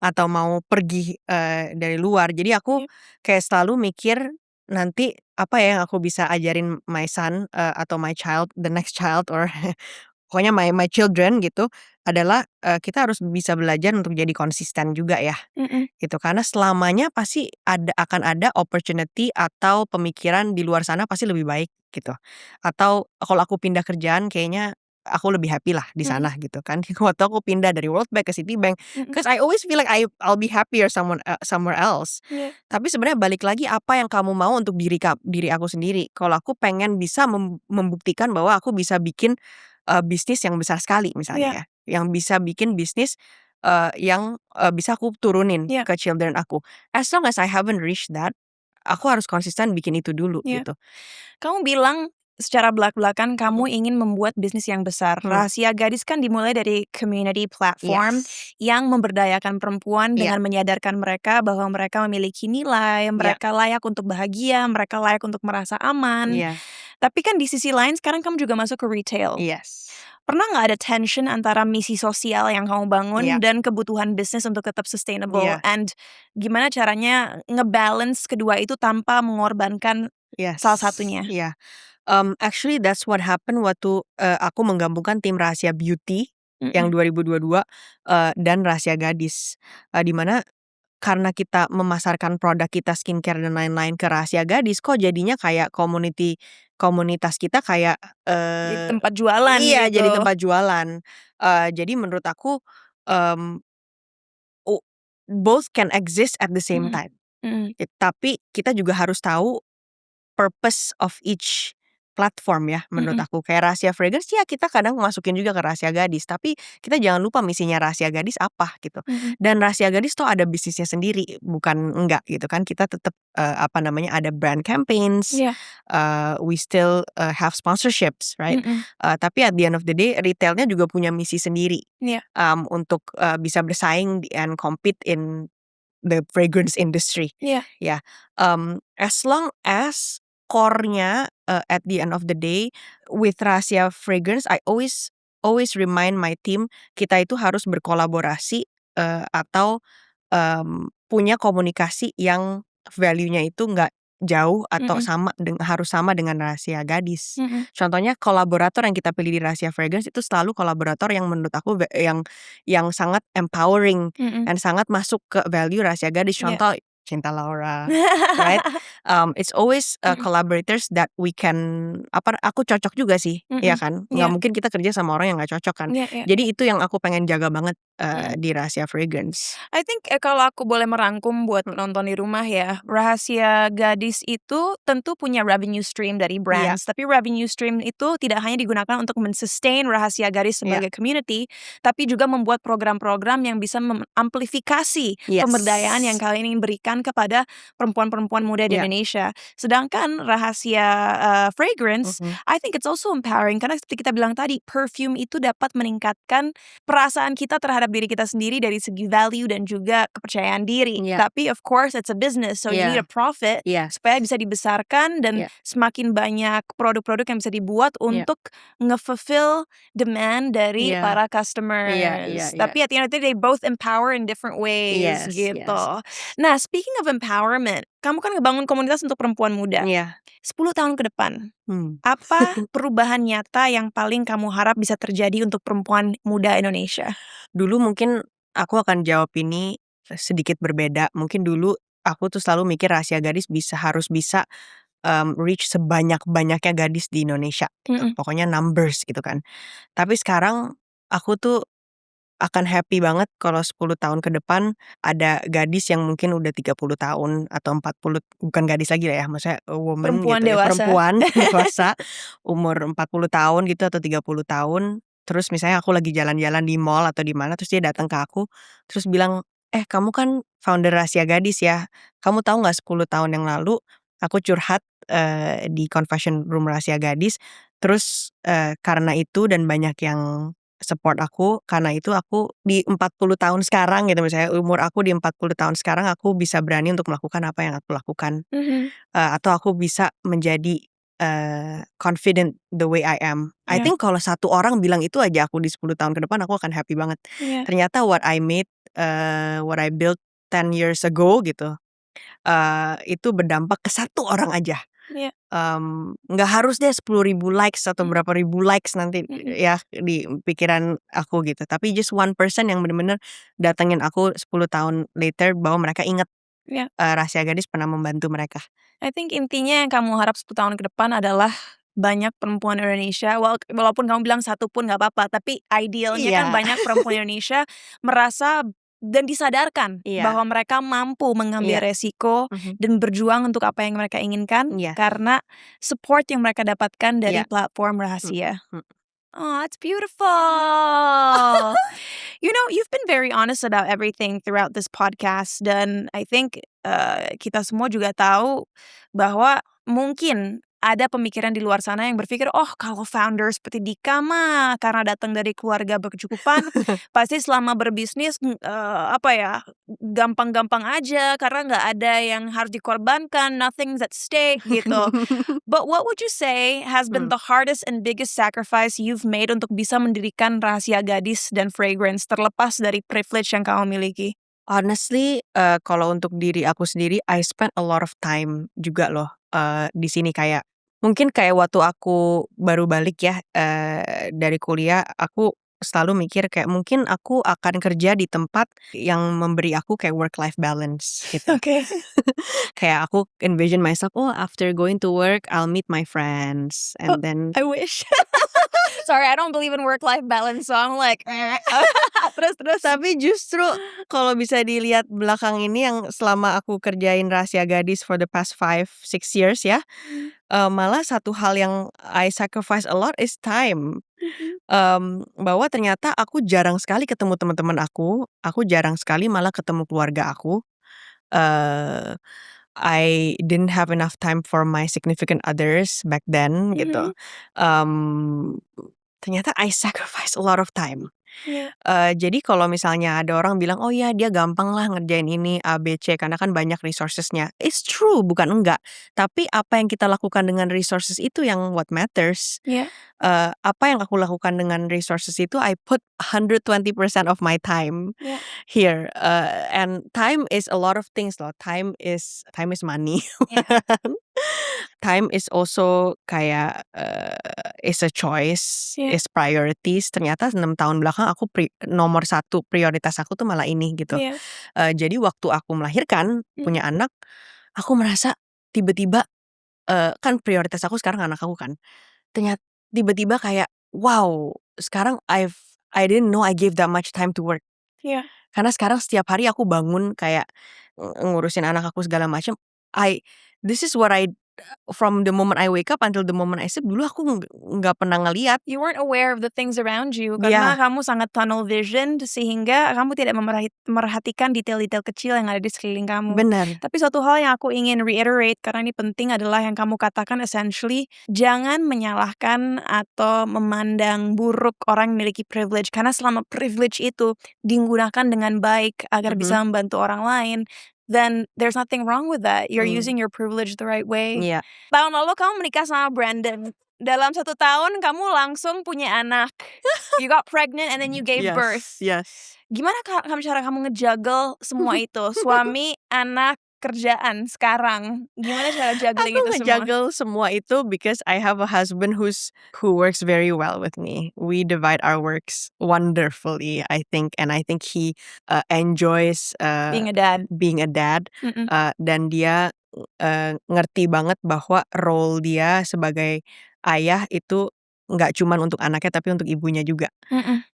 atau mau pergi dari luar. Jadi aku kayak selalu mikir nanti apa ya yang aku bisa ajarin my son atau my child, the next child or pokoknya my children gitu adalah kita harus bisa belajar untuk jadi konsisten juga ya gitu. Karena selamanya pasti akan ada opportunity atau pemikiran di luar sana pasti lebih baik gitu. Atau kalau aku pindah kerjaan kayaknya aku lebih happy lah di sana gitu kan. Waktu aku pindah dari World Bank ke Citibank, because I always feel like I'll be happier somewhere else. Tapi sebenarnya balik lagi apa yang kamu mau untuk diri aku sendiri. Kalau aku pengen bisa membuktikan bahwa aku bisa bikin bisnis yang besar sekali misalnya ya, yang bisa bikin bisnis yang bisa aku turunin ke children aku. As long as I haven't reached that, aku harus konsisten bikin itu dulu gitu. Kamu bilang secara belak-belakan kamu ingin membuat bisnis yang besar. Rahasia Gadis kan dimulai dari community platform yang memberdayakan perempuan dengan menyadarkan mereka bahwa mereka memiliki nilai, mereka layak untuk bahagia, mereka layak untuk merasa aman. Tapi kan di sisi lain sekarang kamu juga masuk ke retail. Pernah nggak ada tension antara misi sosial yang kamu bangun dan kebutuhan bisnis untuk tetap sustainable? And gimana caranya ngebalance kedua itu tanpa mengorbankan salah satunya? Actually that's what happened waktu aku menggabungkan tim Rahasia Beauty yang 2022 dan Rahasia Gadis. Di mana karena kita memasarkan produk kita skincare dan lain-lain ke Rahasia Gadis, kok jadinya kayak komunitas kita kayak Jadi tempat jualan iya gitu. jadi tempat jualan. Jadi menurut aku both can exist at the same time. Tapi kita juga harus tahu purpose of each platform ya menurut aku. Kayak Rahasia Fragrance ya kita kadang masukin juga ke Rahasia Gadis, tapi kita jangan lupa misinya Rahasia Gadis apa gitu. Dan Rahasia Gadis tuh ada bisnisnya sendiri, bukan enggak gitu kan. Kita tetap ada brand campaigns, we still have sponsorships, right? Tapi at the end of the day retailnya juga punya misi sendiri untuk bisa bersaing and compete in the fragrance industry. As long as core-nya at the end of the day with Rahasia Fragrance, I always remind my team kita itu harus berkolaborasi atau punya komunikasi yang value-nya itu nggak jauh atau harus sama dengan Rahasia Gadis. Contohnya kolaborator yang kita pilih di Rahasia Fragrance itu selalu kolaborator yang menurut aku yang sangat empowering dan sangat masuk ke value Rahasia Gadis. Contoh Cinta Laura, right? It's always collaborators that we can aku cocok juga sih, ya kan? Nggak mungkin kita kerja sama orang yang nggak cocok kan. Jadi itu yang aku pengen jaga banget di Rahasia Fragrance. I think kalau aku boleh merangkum buat penonton di rumah ya, Rahasia Gadis itu tentu punya revenue stream dari brands, tapi revenue stream itu tidak hanya digunakan untuk men-sustain Rahasia Gadis sebagai community, tapi juga membuat program-program yang bisa mengamplifikasi pemberdayaan yang kalian ingin berikan kepada perempuan-perempuan muda di Indonesia. Sedangkan Rahasia Fragrance, I think it's also empowering karena seperti kita bilang tadi, perfume itu dapat meningkatkan perasaan kita terhadap diri kita sendiri dari segi value dan juga kepercayaan diri. Tapi of course it's a business, so you need a profit supaya bisa dibesarkan dan semakin banyak produk-produk yang bisa dibuat untuk nge-fulfill demand dari para customers. Tapi at the end of the day, they both empower in different ways gitu. Nah, speaking of empowerment, kamu kan ngebangun komunitas untuk perempuan muda. 10 tahun ke depan, apa perubahan nyata yang paling kamu harap bisa terjadi untuk perempuan muda Indonesia? Dulu mungkin aku akan jawab ini sedikit berbeda. Mungkin dulu aku tuh selalu mikir Rahasia Gadis harus bisa reach sebanyak-banyaknya gadis di Indonesia gitu. Pokoknya numbers gitu kan. Tapi sekarang aku tuh akan happy banget kalau 10 tahun ke depan ada gadis yang mungkin udah 30 tahun atau 40, bukan gadis lagi lah ya, maksudnya woman Perempuan gitu ya, dewasa. perempuan dewasa umur 40 tahun gitu atau 30 tahun. Terus misalnya aku lagi jalan-jalan di mall atau di mana, terus dia datang ke aku terus bilang, kamu kan founder Rahasia Gadis ya, kamu tahu nggak 10 tahun yang lalu Aku curhat di confession room Rahasia Gadis. Terus karena itu dan banyak yang support aku, karena itu aku di 40 tahun sekarang gitu, misalnya umur aku di 40 tahun sekarang aku bisa berani untuk melakukan apa yang aku lakukan. Atau aku bisa menjadi confident the way I am. I think kalau satu orang bilang itu aja, aku di 10 tahun ke depan aku akan happy banget. Ternyata what I made, what I built 10 years ago gitu, itu berdampak ke satu orang aja. Nggak harus deh 10.000 likes atau berapa ribu likes nanti ya di pikiran aku gitu. Tapi just one person yang bener-bener datengin aku 10 tahun later bahwa mereka inget Rahasia Gadis pernah membantu mereka. I think intinya yang kamu harap 10 tahun ke depan adalah banyak perempuan Indonesia, walaupun kamu bilang satu pun gak apa-apa, tapi idealnya kan banyak perempuan Indonesia merasa dan disadarkan bahwa mereka mampu mengambil resiko dan berjuang untuk apa yang mereka inginkan karena support yang mereka dapatkan dari platform Rahasia. Oh, it's beautiful. You know, you've been very honest about everything throughout this podcast, dan I think kita semua juga tahu bahwa mungkin ada pemikiran di luar sana yang berpikir, oh kalau founder seperti Dika mah karena datang dari keluarga berkecukupan, pasti selama berbisnis gampang-gampang aja karena nggak ada yang harus dikorbankan, nothing's at stake gitu. But what would you say has been the hardest and biggest sacrifice you've made untuk bisa mendirikan Rahasia Gadis dan Fragrance terlepas dari privilege yang kamu miliki? Honestly, kalau untuk diri aku sendiri, I spent a lot of time juga loh di sini. Kayak mungkin kayak waktu aku baru balik ya dari kuliah, aku selalu mikir kayak mungkin aku akan kerja di tempat yang memberi aku kayak work life balance gitu. Kayak aku envision myself, oh after going to work I'll meet my friends and then I wish. Sorry, I don't believe in work-life balance, so I'm like terus. Tapi justru kalau bisa dilihat belakang ini yang selama aku kerjain Rahasia Gadis for the past 5-6 years ya, malah satu hal yang I sacrifice a lot is time. Bahwa ternyata aku jarang sekali ketemu teman-teman aku jarang sekali malah ketemu keluarga aku. I didn't have enough time for my significant others back then gitu. Ternyata I sacrifice a lot of time. Jadi kalau misalnya ada orang bilang, oh ya dia gampang lah ngerjain ini A, B, C karena kan banyak resourcesnya. It's true, bukan enggak. Tapi apa yang kita lakukan dengan resources itu yang what matters. Apa yang aku lakukan dengan resources itu, I put 120% of my time here. And time is a lot of things loh. Time is money. Time is also kayak is a choice, is priorities. Ternyata 6 tahun belakang aku nomor 1 prioritas aku tuh malah ini gitu. Jadi waktu aku melahirkan punya anak, aku merasa tiba-tiba kan prioritas aku sekarang anak aku kan. Ternyata tiba-tiba kayak wow, sekarang I didn't know I gave that much time to work. Karena sekarang setiap hari aku bangun kayak ngurusin anak aku segala macam. This is what I from the moment I wake up until the moment I sleep. Dulu aku nggak pernah ngeliat. You weren't aware of the things around you karena kamu sangat tunnel vision sehingga kamu tidak memerhatikan detail-detail kecil yang ada di sekeliling kamu. Benar. Tapi suatu hal yang aku ingin reiterate karena ini penting adalah yang kamu katakan essentially, jangan menyalahkan atau memandang buruk orang yang memiliki privilege karena selama privilege itu digunakan dengan baik agar bisa membantu orang lain, then there's nothing wrong with that. You're using your privilege the right way. Tahun lalu kamu menikah sama Brandon. Dalam 1 tahun kamu langsung punya anak. You got pregnant and then you gave birth. Gimana cara kamu ngejuggle semua itu? Suami, anak, kerjaan sekarang. Gimana cara juggling itu semua? Aku ngejuggle semua itu because I have a husband who works very well with me. We divide our works wonderfully, I think, and I think he enjoys being a dad. Dan dia ngerti banget bahwa role dia sebagai ayah itu nggak cuma untuk anaknya tapi untuk ibunya juga.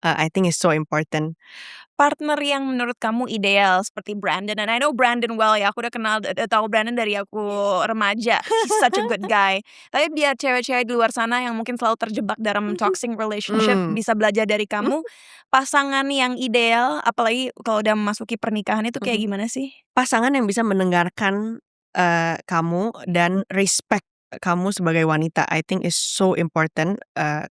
I think it's so important. Partner yang menurut kamu ideal seperti Brandon, and I know Brandon well ya, aku udah tahu Brandon dari aku remaja. He's such a good guy. Tapi biar cewek-cewek di luar sana yang mungkin selalu terjebak dalam toxic relationship bisa belajar dari kamu, pasangan yang ideal apalagi kalau udah memasuki pernikahan itu kayak gimana sih? Pasangan yang bisa mendengarkan kamu dan respect kamu sebagai wanita. I think is so important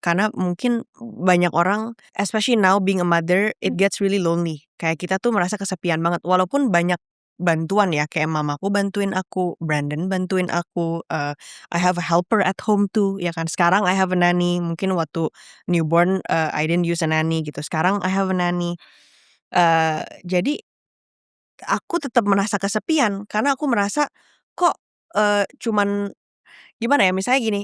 karena mungkin banyak orang, especially now being a mother, it gets really lonely. Kayak kita tuh merasa kesepian banget. Walaupun banyak bantuan ya, kayak mamaku bantuin aku, Brandon bantuin aku, I have a helper at home too, ya kan. Sekarang I have a nanny. Mungkin waktu newborn I didn't use a nanny gitu. Sekarang I have a nanny. Jadi aku tetap merasa kesepian karena aku merasa kok cuman gimana ya, misalnya gini,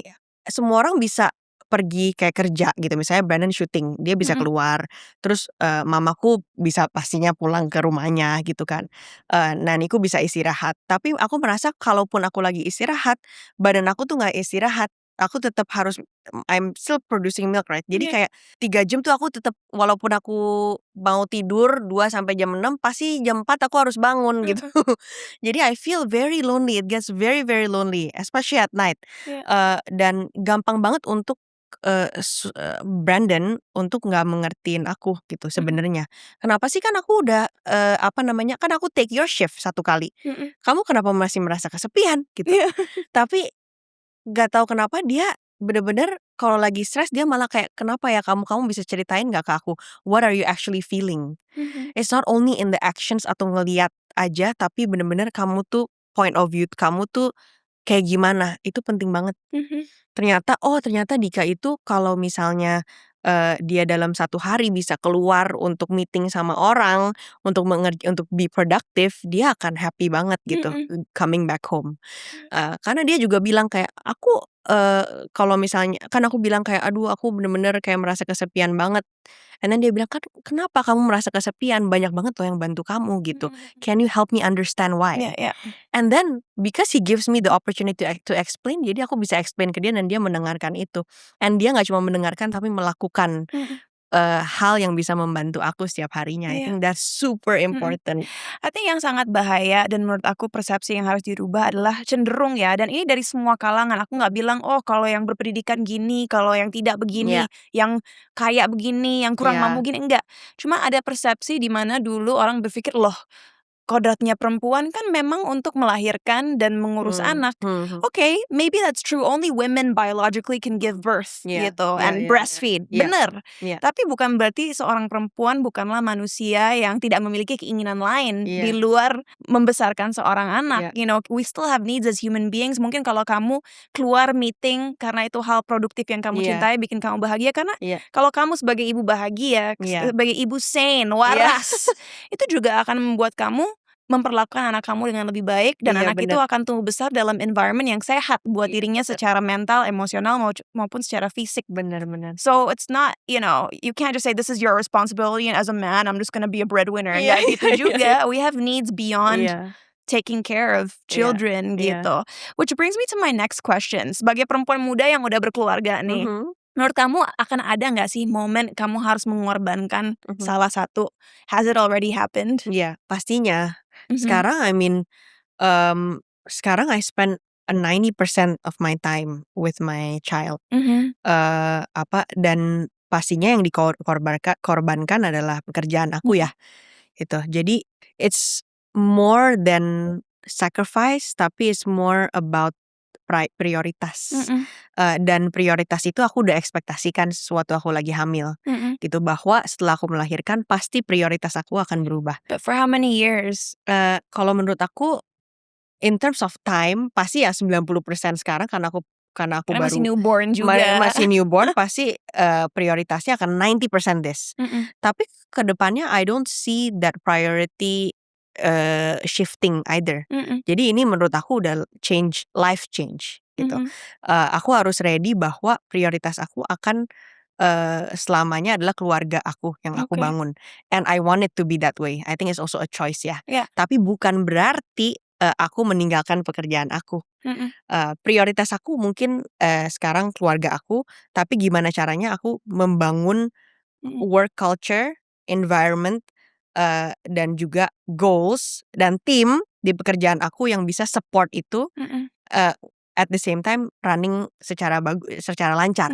semua orang bisa pergi kayak kerja gitu, misalnya Brandon syuting, dia bisa keluar, terus mamaku bisa pastinya pulang ke rumahnya gitu kan, naniku bisa istirahat. Tapi aku merasa kalaupun aku lagi istirahat, badan aku tuh nggak istirahat, aku tetap harus I'm still producing milk, right? Jadi kayak 3 jam tuh aku tetap, walaupun aku mau tidur 2 sampai jam 6, pasti jam 4 aku harus bangun gitu. Jadi I feel very lonely, it gets very very lonely, especially at night. Dan gampang banget untuk Brandon untuk nggak mengertiin aku gitu sebenarnya. Kenapa sih, kan aku udah apa namanya, kan aku take your shift 1 kali. Kamu kenapa masih merasa kesepian gitu. Tapi nggak tahu kenapa dia bener-bener kalau lagi stres dia malah kayak, "Kenapa ya kamu bisa ceritain nggak ke aku? What are you actually feeling?" It's not only in the actions atau ngeliat aja, tapi bener-bener kamu tuh point of view kamu tuh kayak gimana, itu penting banget. Ternyata Dika itu kalau misalnya dia dalam 1 hari bisa keluar untuk meeting sama orang, untuk untuk be productive, dia akan happy banget gitu coming back home. Karena dia juga bilang kayak, aku kalau misalnya kan aku bilang kayak, "Aduh aku bener-bener kayak merasa kesepian banget." And then dia bilang, "Kan kenapa kamu merasa kesepian? Banyak banget loh yang bantu kamu gitu. Can you help me understand why?" And then because he gives me the opportunity to explain, jadi aku bisa explain ke dia dan dia mendengarkan itu. And dia nggak cuma mendengarkan tapi melakukan hal yang bisa membantu aku setiap harinya. I think that's super important. I think yang sangat bahaya dan menurut aku persepsi yang harus dirubah adalah cenderung ya, dan ini dari semua kalangan. Aku nggak bilang, oh kalau yang berpendidikan gini, kalau yang tidak begini, yang kaya begini, yang kurang mampu gini, enggak. Cuma ada persepsi di mana dulu orang berpikir, loh kodratnya perempuan kan memang untuk melahirkan dan mengurus anak. Okay, maybe that's true. Only women biologically can give birth gitu and breastfeed. Bener. Tapi bukan berarti seorang perempuan bukanlah manusia yang tidak memiliki keinginan lain di luar membesarkan seorang anak. You know, we still have needs as human beings. Mungkin kalau kamu keluar meeting karena itu hal produktif yang kamu cintai, bikin kamu bahagia, karena kalau kamu sebagai ibu bahagia, sebagai ibu sane, waras, itu juga akan membuat kamu memperlakukan anak kamu dengan lebih baik, dan anak itu akan tumbuh besar dalam environment yang sehat buat dirinya secara mental, emosional maupun secara fisik. Benar-benar. So it's not, you know, you can't just say this is your responsibility and as a man I'm just gonna be a breadwinner. Nggak gitu juga. We have needs beyond taking care of children gitu. Which brings me to my next question. Sebagai perempuan muda yang udah berkeluarga nih, menurut kamu akan ada nggak sih momen kamu harus mengorbankan salah satu? Has it already happened? Pastinya. Sekarang I mean, sekarang I spend 90% of my time with my child. Dan pastinya yang korbankan adalah pekerjaan aku ya. Gitu. Jadi it's more than sacrifice, tapi it's more about prioritas. Dan prioritas itu aku udah ekspektasikan sesuatu aku lagi hamil. Gitu, bahwa setelah aku melahirkan pasti prioritas aku akan berubah. But for how many years? Kalau menurut aku in terms of time pasti ya 90% sekarang karena aku baru masih newborn juga. Masih newborn pasti prioritasnya akan 90% this. Tapi kedepannya I don't see that priority shifting either. Jadi ini menurut aku udah life change gitu. Aku harus ready bahwa prioritas aku akan selamanya adalah keluarga aku yang aku bangun. And I want it to be that way. I think it's also a choice ya. Tapi bukan berarti aku meninggalkan pekerjaan aku. Prioritas aku mungkin sekarang keluarga aku, tapi gimana caranya aku membangun work culture, environment, dan juga goals dan tim di pekerjaan aku yang bisa support itu, at the same time running secara lancar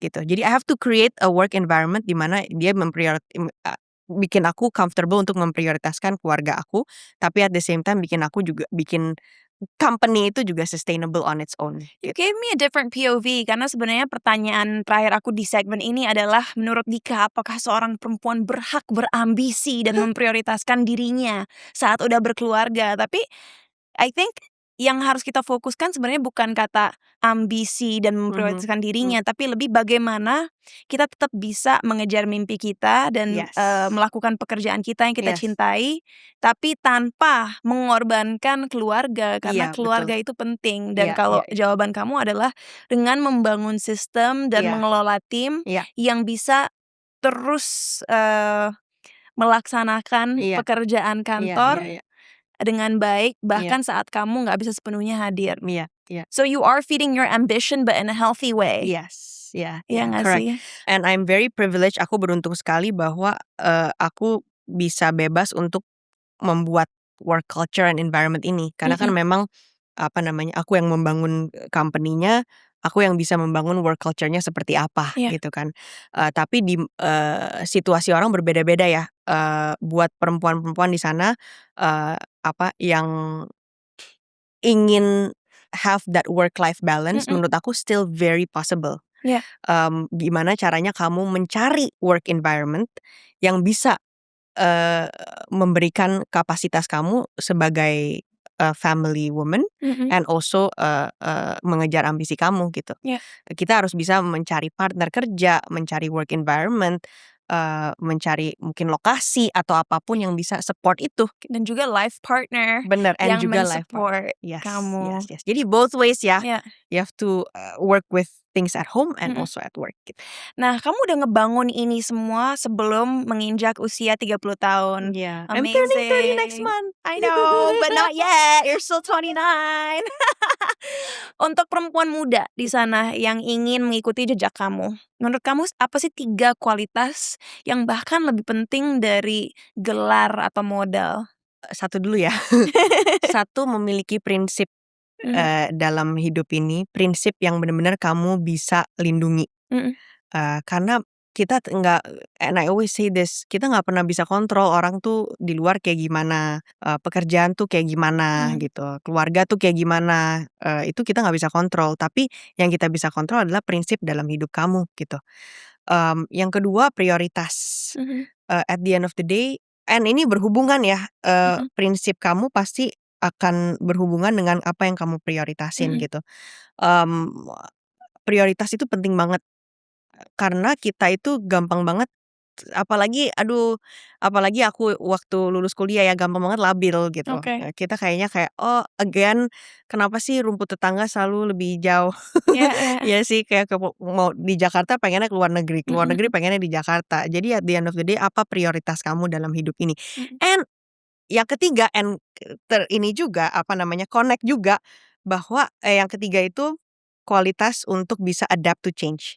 gitu. Jadi I have to create a work environment di mana dia bikin aku comfortable untuk memprioritaskan keluarga aku, tapi at the same time bikin aku juga bikin company itu juga sustainable on its own. You gave me a different POV karena sebenarnya pertanyaan terakhir aku di segmen ini adalah menurut Dika apakah seorang perempuan berhak berambisi dan memprioritaskan dirinya saat udah berkeluarga. Tapi I think yang harus kita fokuskan sebenarnya bukan kata ambisi dan memprioritaskan dirinya, tapi lebih bagaimana kita tetap bisa mengejar mimpi kita dan Yes. melakukan pekerjaan kita yang kita Yes. cintai, tapi tanpa mengorbankan keluarga karena Iya, keluarga betul. itu penting. Dan Iya, kalau iya. jawaban kamu adalah dengan membangun sistem dan Iya. mengelola tim Iya. yang bisa terus melaksanakan Iya. pekerjaan kantor Iya. dengan baik bahkan saat kamu nggak bisa sepenuhnya hadir. Iya. So you are feeding your ambition but in a healthy way. Yes. Iya Yeah, nggak correct. sih? And I'm very privileged. Aku beruntung sekali bahwa aku bisa bebas untuk membuat work culture and environment ini. Karena kan memang aku yang membangun company-nya, aku yang bisa membangun work culture-nya seperti apa gitu kan. Tapi di situasi orang berbeda-beda ya. Buat perempuan-perempuan di sana yang ingin have that work-life balance, menurut aku still very possible. Gimana caranya kamu mencari work environment yang bisa memberikan kapasitas kamu sebagai family woman and also mengejar ambisi kamu gitu. Kita harus bisa mencari partner kerja, mencari work environment, mencari mungkin lokasi atau apapun yang bisa support itu. Dan juga life partner Bener, and yang juga life men-support partner. kamu. Yes. Jadi both ways ya. Yeah. You have to work with things at home and also at work gitu. Nah, kamu udah ngebangun ini semua sebelum menginjak usia 30 tahun. Yeah. Amazing. I'm turning 30 next month. I know, but not yet. You're still 29. Untuk perempuan muda di sana yang ingin mengikuti jejak kamu, menurut kamu apa sih 3 kualitas yang bahkan lebih penting dari gelar atau modal? Satu dulu ya. Satu, memiliki prinsip dalam hidup ini, prinsip yang benar-benar kamu bisa lindungi. Karena kita nggak, and I always say this, kita nggak pernah bisa kontrol orang tuh di luar kayak gimana, pekerjaan tuh kayak gimana gitu, keluarga tuh kayak gimana, itu kita nggak bisa kontrol. Tapi yang kita bisa kontrol adalah prinsip dalam hidup kamu gitu. Yang kedua, prioritas. At the end of the day, and ini berhubungan ya, prinsip kamu pasti akan berhubungan dengan apa yang kamu prioritasin gitu. Prioritas itu penting banget karena kita itu gampang banget, apalagi aku waktu lulus kuliah ya gampang banget labil gitu. Kita kayaknya oh again kenapa sih rumput tetangga selalu lebih jauh. Ya sih, kayak mau di Jakarta pengennya keluar negeri pengennya di Jakarta. Jadi at the end of the day apa prioritas kamu dalam hidup ini. And yang ketiga, ini juga connect juga bahwa yang ketiga itu kualitas untuk bisa adapt to change.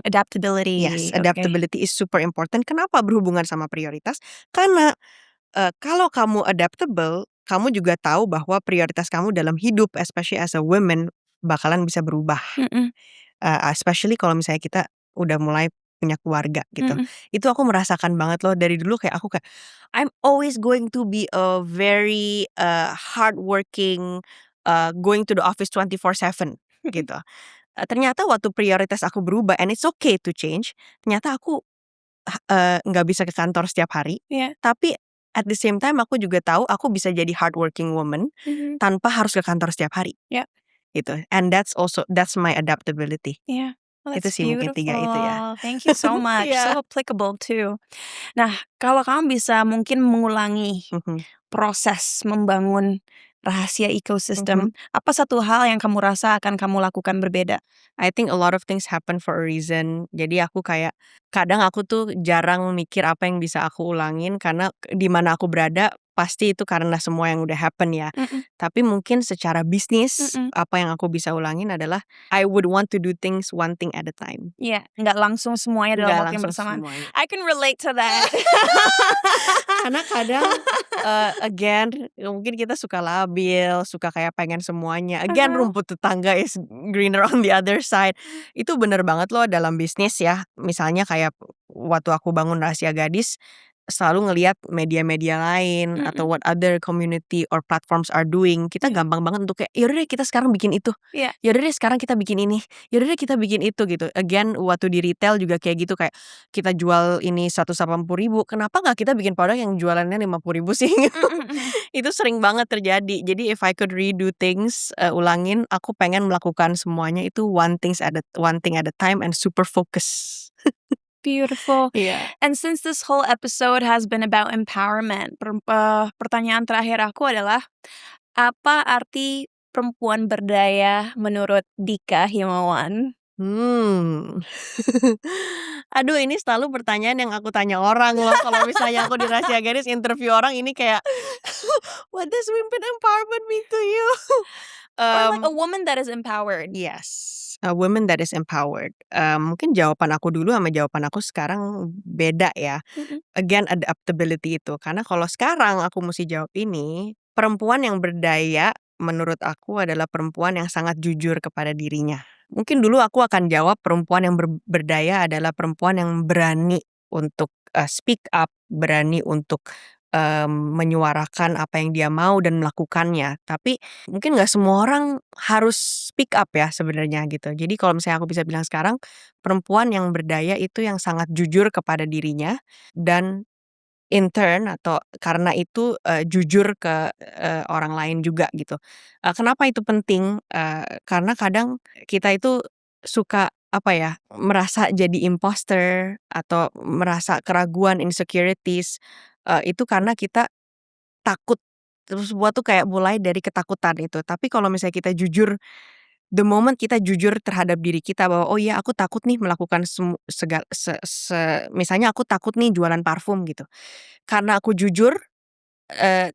Adaptability. Yes, adaptability is super important. Kenapa berhubungan sama prioritas? Karena kalau kamu adaptable, kamu juga tahu bahwa prioritas kamu dalam hidup, especially as a woman, bakalan bisa berubah. Especially kalau misalnya kita udah mulai punya keluarga gitu. Itu aku merasakan banget loh dari dulu, kayak aku I'm always going to be a very hardworking, going to the office 24/7 gitu. Ternyata waktu prioritas aku berubah, and it's okay to change, ternyata aku nggak bisa ke kantor setiap hari. Tapi at the same time aku juga tahu aku bisa jadi hardworking woman tanpa harus ke kantor setiap hari. Gitu. And that's my adaptability. Well, itu that's sih mungkin 3 itu ya. Thank you so much. So applicable too. Nah, kalau kamu bisa mungkin mengulangi proses membangun rahasia ekosistem, apa satu hal yang kamu rasa akan kamu lakukan berbeda? I think a lot of things happen for a reason. Jadi aku kayak kadang aku tuh jarang mikir apa yang bisa aku ulangin karena di mana aku berada pasti itu karena semua yang udah happen ya. Tapi mungkin secara bisnis apa yang aku bisa ulangin adalah I would want to do things one thing at a time. Iya, nggak langsung semuanya dalam waktu yang bersamaan. I can relate to that. Karena kadang again mungkin kita suka labil, suka kayak pengen semuanya. Again rumput tetangga is greener on the other side. Itu bener banget loh dalam bisnis ya. Misalnya kayak waktu aku bangun Rahasia Gadis, selalu ngelihat media-media lain atau what other community or platforms are doing, kita gampang banget untuk kayak yaudah deh kita sekarang bikin itu, yaudah deh sekarang kita bikin ini, yaudah deh kita bikin itu gitu. Again, waktu di retail juga kayak gitu, kayak kita jual ini 180.000, kenapa nggak kita bikin produk yang jualannya 50.000 sih? Itu sering banget terjadi. Jadi if I could redo things, ulangin, aku pengen melakukan semuanya itu one thing at a time and super focus. Beautiful. Iya. And since this whole episode has been about empowerment, pertanyaan terakhir aku adalah, apa arti perempuan berdaya menurut Dika Himawan? Aduh, ini selalu pertanyaan yang aku tanya orang loh. Kalau misalnya aku di Rahasia Gadis interview orang, ini kayak what does women empowerment mean to you? Or like a woman that is empowered. Yes, a woman that is empowered. Mungkin jawaban aku dulu sama jawaban aku sekarang beda ya. Again, adaptability itu. Karena kalau sekarang aku mesti jawab ini, perempuan yang berdaya menurut aku adalah perempuan yang sangat jujur kepada dirinya. Mungkin dulu aku akan jawab perempuan yang berdaya adalah perempuan yang berani untuk speak up, berani untuk menyuarakan apa yang dia mau dan melakukannya. Tapi mungkin nggak semua orang harus speak up ya sebenarnya gitu. Jadi kalau misalnya aku bisa bilang sekarang, perempuan yang berdaya itu yang sangat jujur kepada dirinya dan in turn atau karena itu jujur ke orang lain juga gitu. Kenapa itu penting? Karena kadang kita itu suka apa ya, merasa jadi imposter atau merasa keraguan, insecurities, itu karena kita takut. Terus semua tuh kayak mulai dari ketakutan itu. Tapi kalau misalnya kita jujur, the moment kita jujur terhadap diri kita bahwa oh iya aku takut nih melakukan misalnya aku takut nih jualan parfum gitu. Karena aku jujur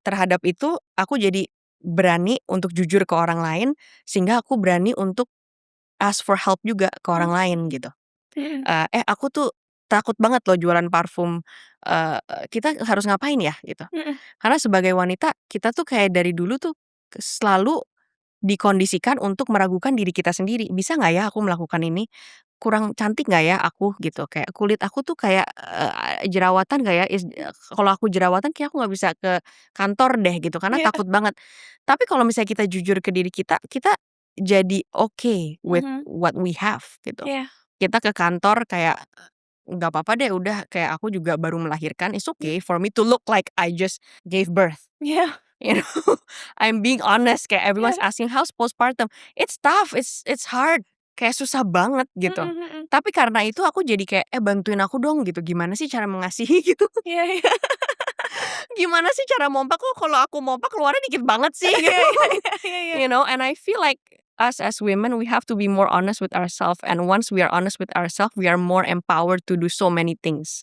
terhadap itu, aku jadi berani untuk jujur ke orang lain, sehingga aku berani untuk ask for help juga ke orang lain gitu. Aku tuh takut banget loh jualan parfum, kita harus ngapain ya gitu. Karena sebagai wanita kita tuh kayak dari dulu tuh selalu dikondisikan untuk meragukan diri kita sendiri, bisa nggak ya aku melakukan ini? Kurang cantik nggak ya aku gitu, kayak kulit aku tuh kayak jerawatan nggak ya? Kalau aku jerawatan kayak aku nggak bisa ke kantor deh gitu karena takut banget. Tapi kalau misalnya kita jujur ke diri kita, kita jadi okay with what we have gitu. Kita ke kantor kayak nggak apa-apa deh, udah kayak aku juga baru melahirkan, it's okay for me to look like I just gave birth. You know, I'm being honest, kayak everyone's asking how's postpartum. It's tough, it's hard, kayak susah banget gitu. Tapi karena itu aku jadi kayak bantuin aku dong gitu. Gimana sih cara mengasihi gitu? Gimana sih cara mompak? Kok kalau aku mompak keluarnya dikit banget sih gitu. You know, and I feel like us as women we have to be more honest with ourselves, and once we are honest with ourselves we are more empowered to do so many things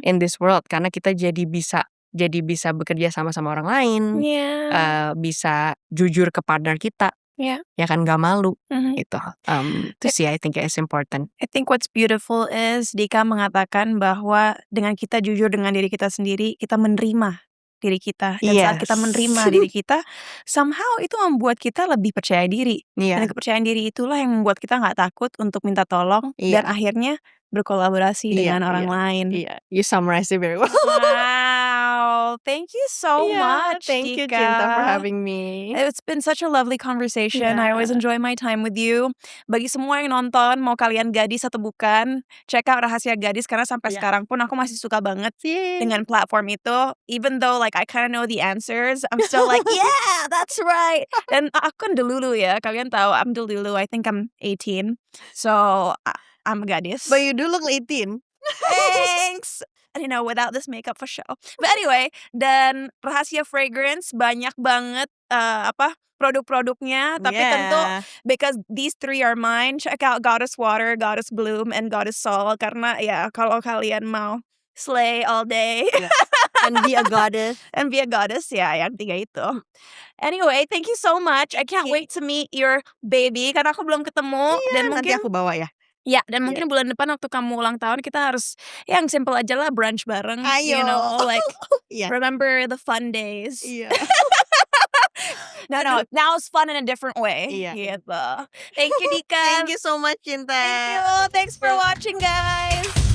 in this world karena kita jadi bisa bekerja sama orang lain, bisa jujur ke partner kita, ya kan nggak malu gitu. Itu sih I think it's important. I think what's beautiful is Dika mengatakan bahwa dengan kita jujur dengan diri kita sendiri, kita menerima diri kita. Dan saat kita menerima diri kita, somehow itu membuat kita lebih percaya diri. Dan kepercayaan diri itulah yang membuat kita nggak takut untuk minta tolong dan akhirnya berkolaborasi dengan orang lain. You summarize it very well. Wow, thank you so much, Thank you Dika. Cinta for having me. It's been such a lovely conversation. I always enjoy my time with you. Bagi semua yang nonton, mau kalian gadis atau bukan, check out Rahasia Gadis karena sampai sekarang pun aku masih suka banget dengan platform itu. Even though like I kind of know the answers, I'm still like, yeah, that's right. Dan aku kan delulu ya, kalian tahu I'm delulu. I think I'm 18, so I'm a gadis. But you do look 18. Thanks. You know, without this makeup for show. But anyway, dan Rahasia Fragrance banyak banget produk-produknya. Tapi tentu because these three are mine, check out Goddess Water, Goddess Bloom, and Goddess Soul. Karena ya kalau kalian mau slay all day and be a goddess. And be a goddess, ya yang tiga itu. Anyway, thank you so much. I can't wait to meet your baby karena aku belum ketemu. Dan nanti mungkin aku bawa ya. Ya, dan mungkin bulan depan waktu kamu ulang tahun kita harus yang simple aja lah, brunch bareng. Ayo. You know, like remember the fun days. No, now it's fun in a different way. Gitu. Thank you, Dika. Thank you so much, Cinta. Thank you. Thanks for watching, guys.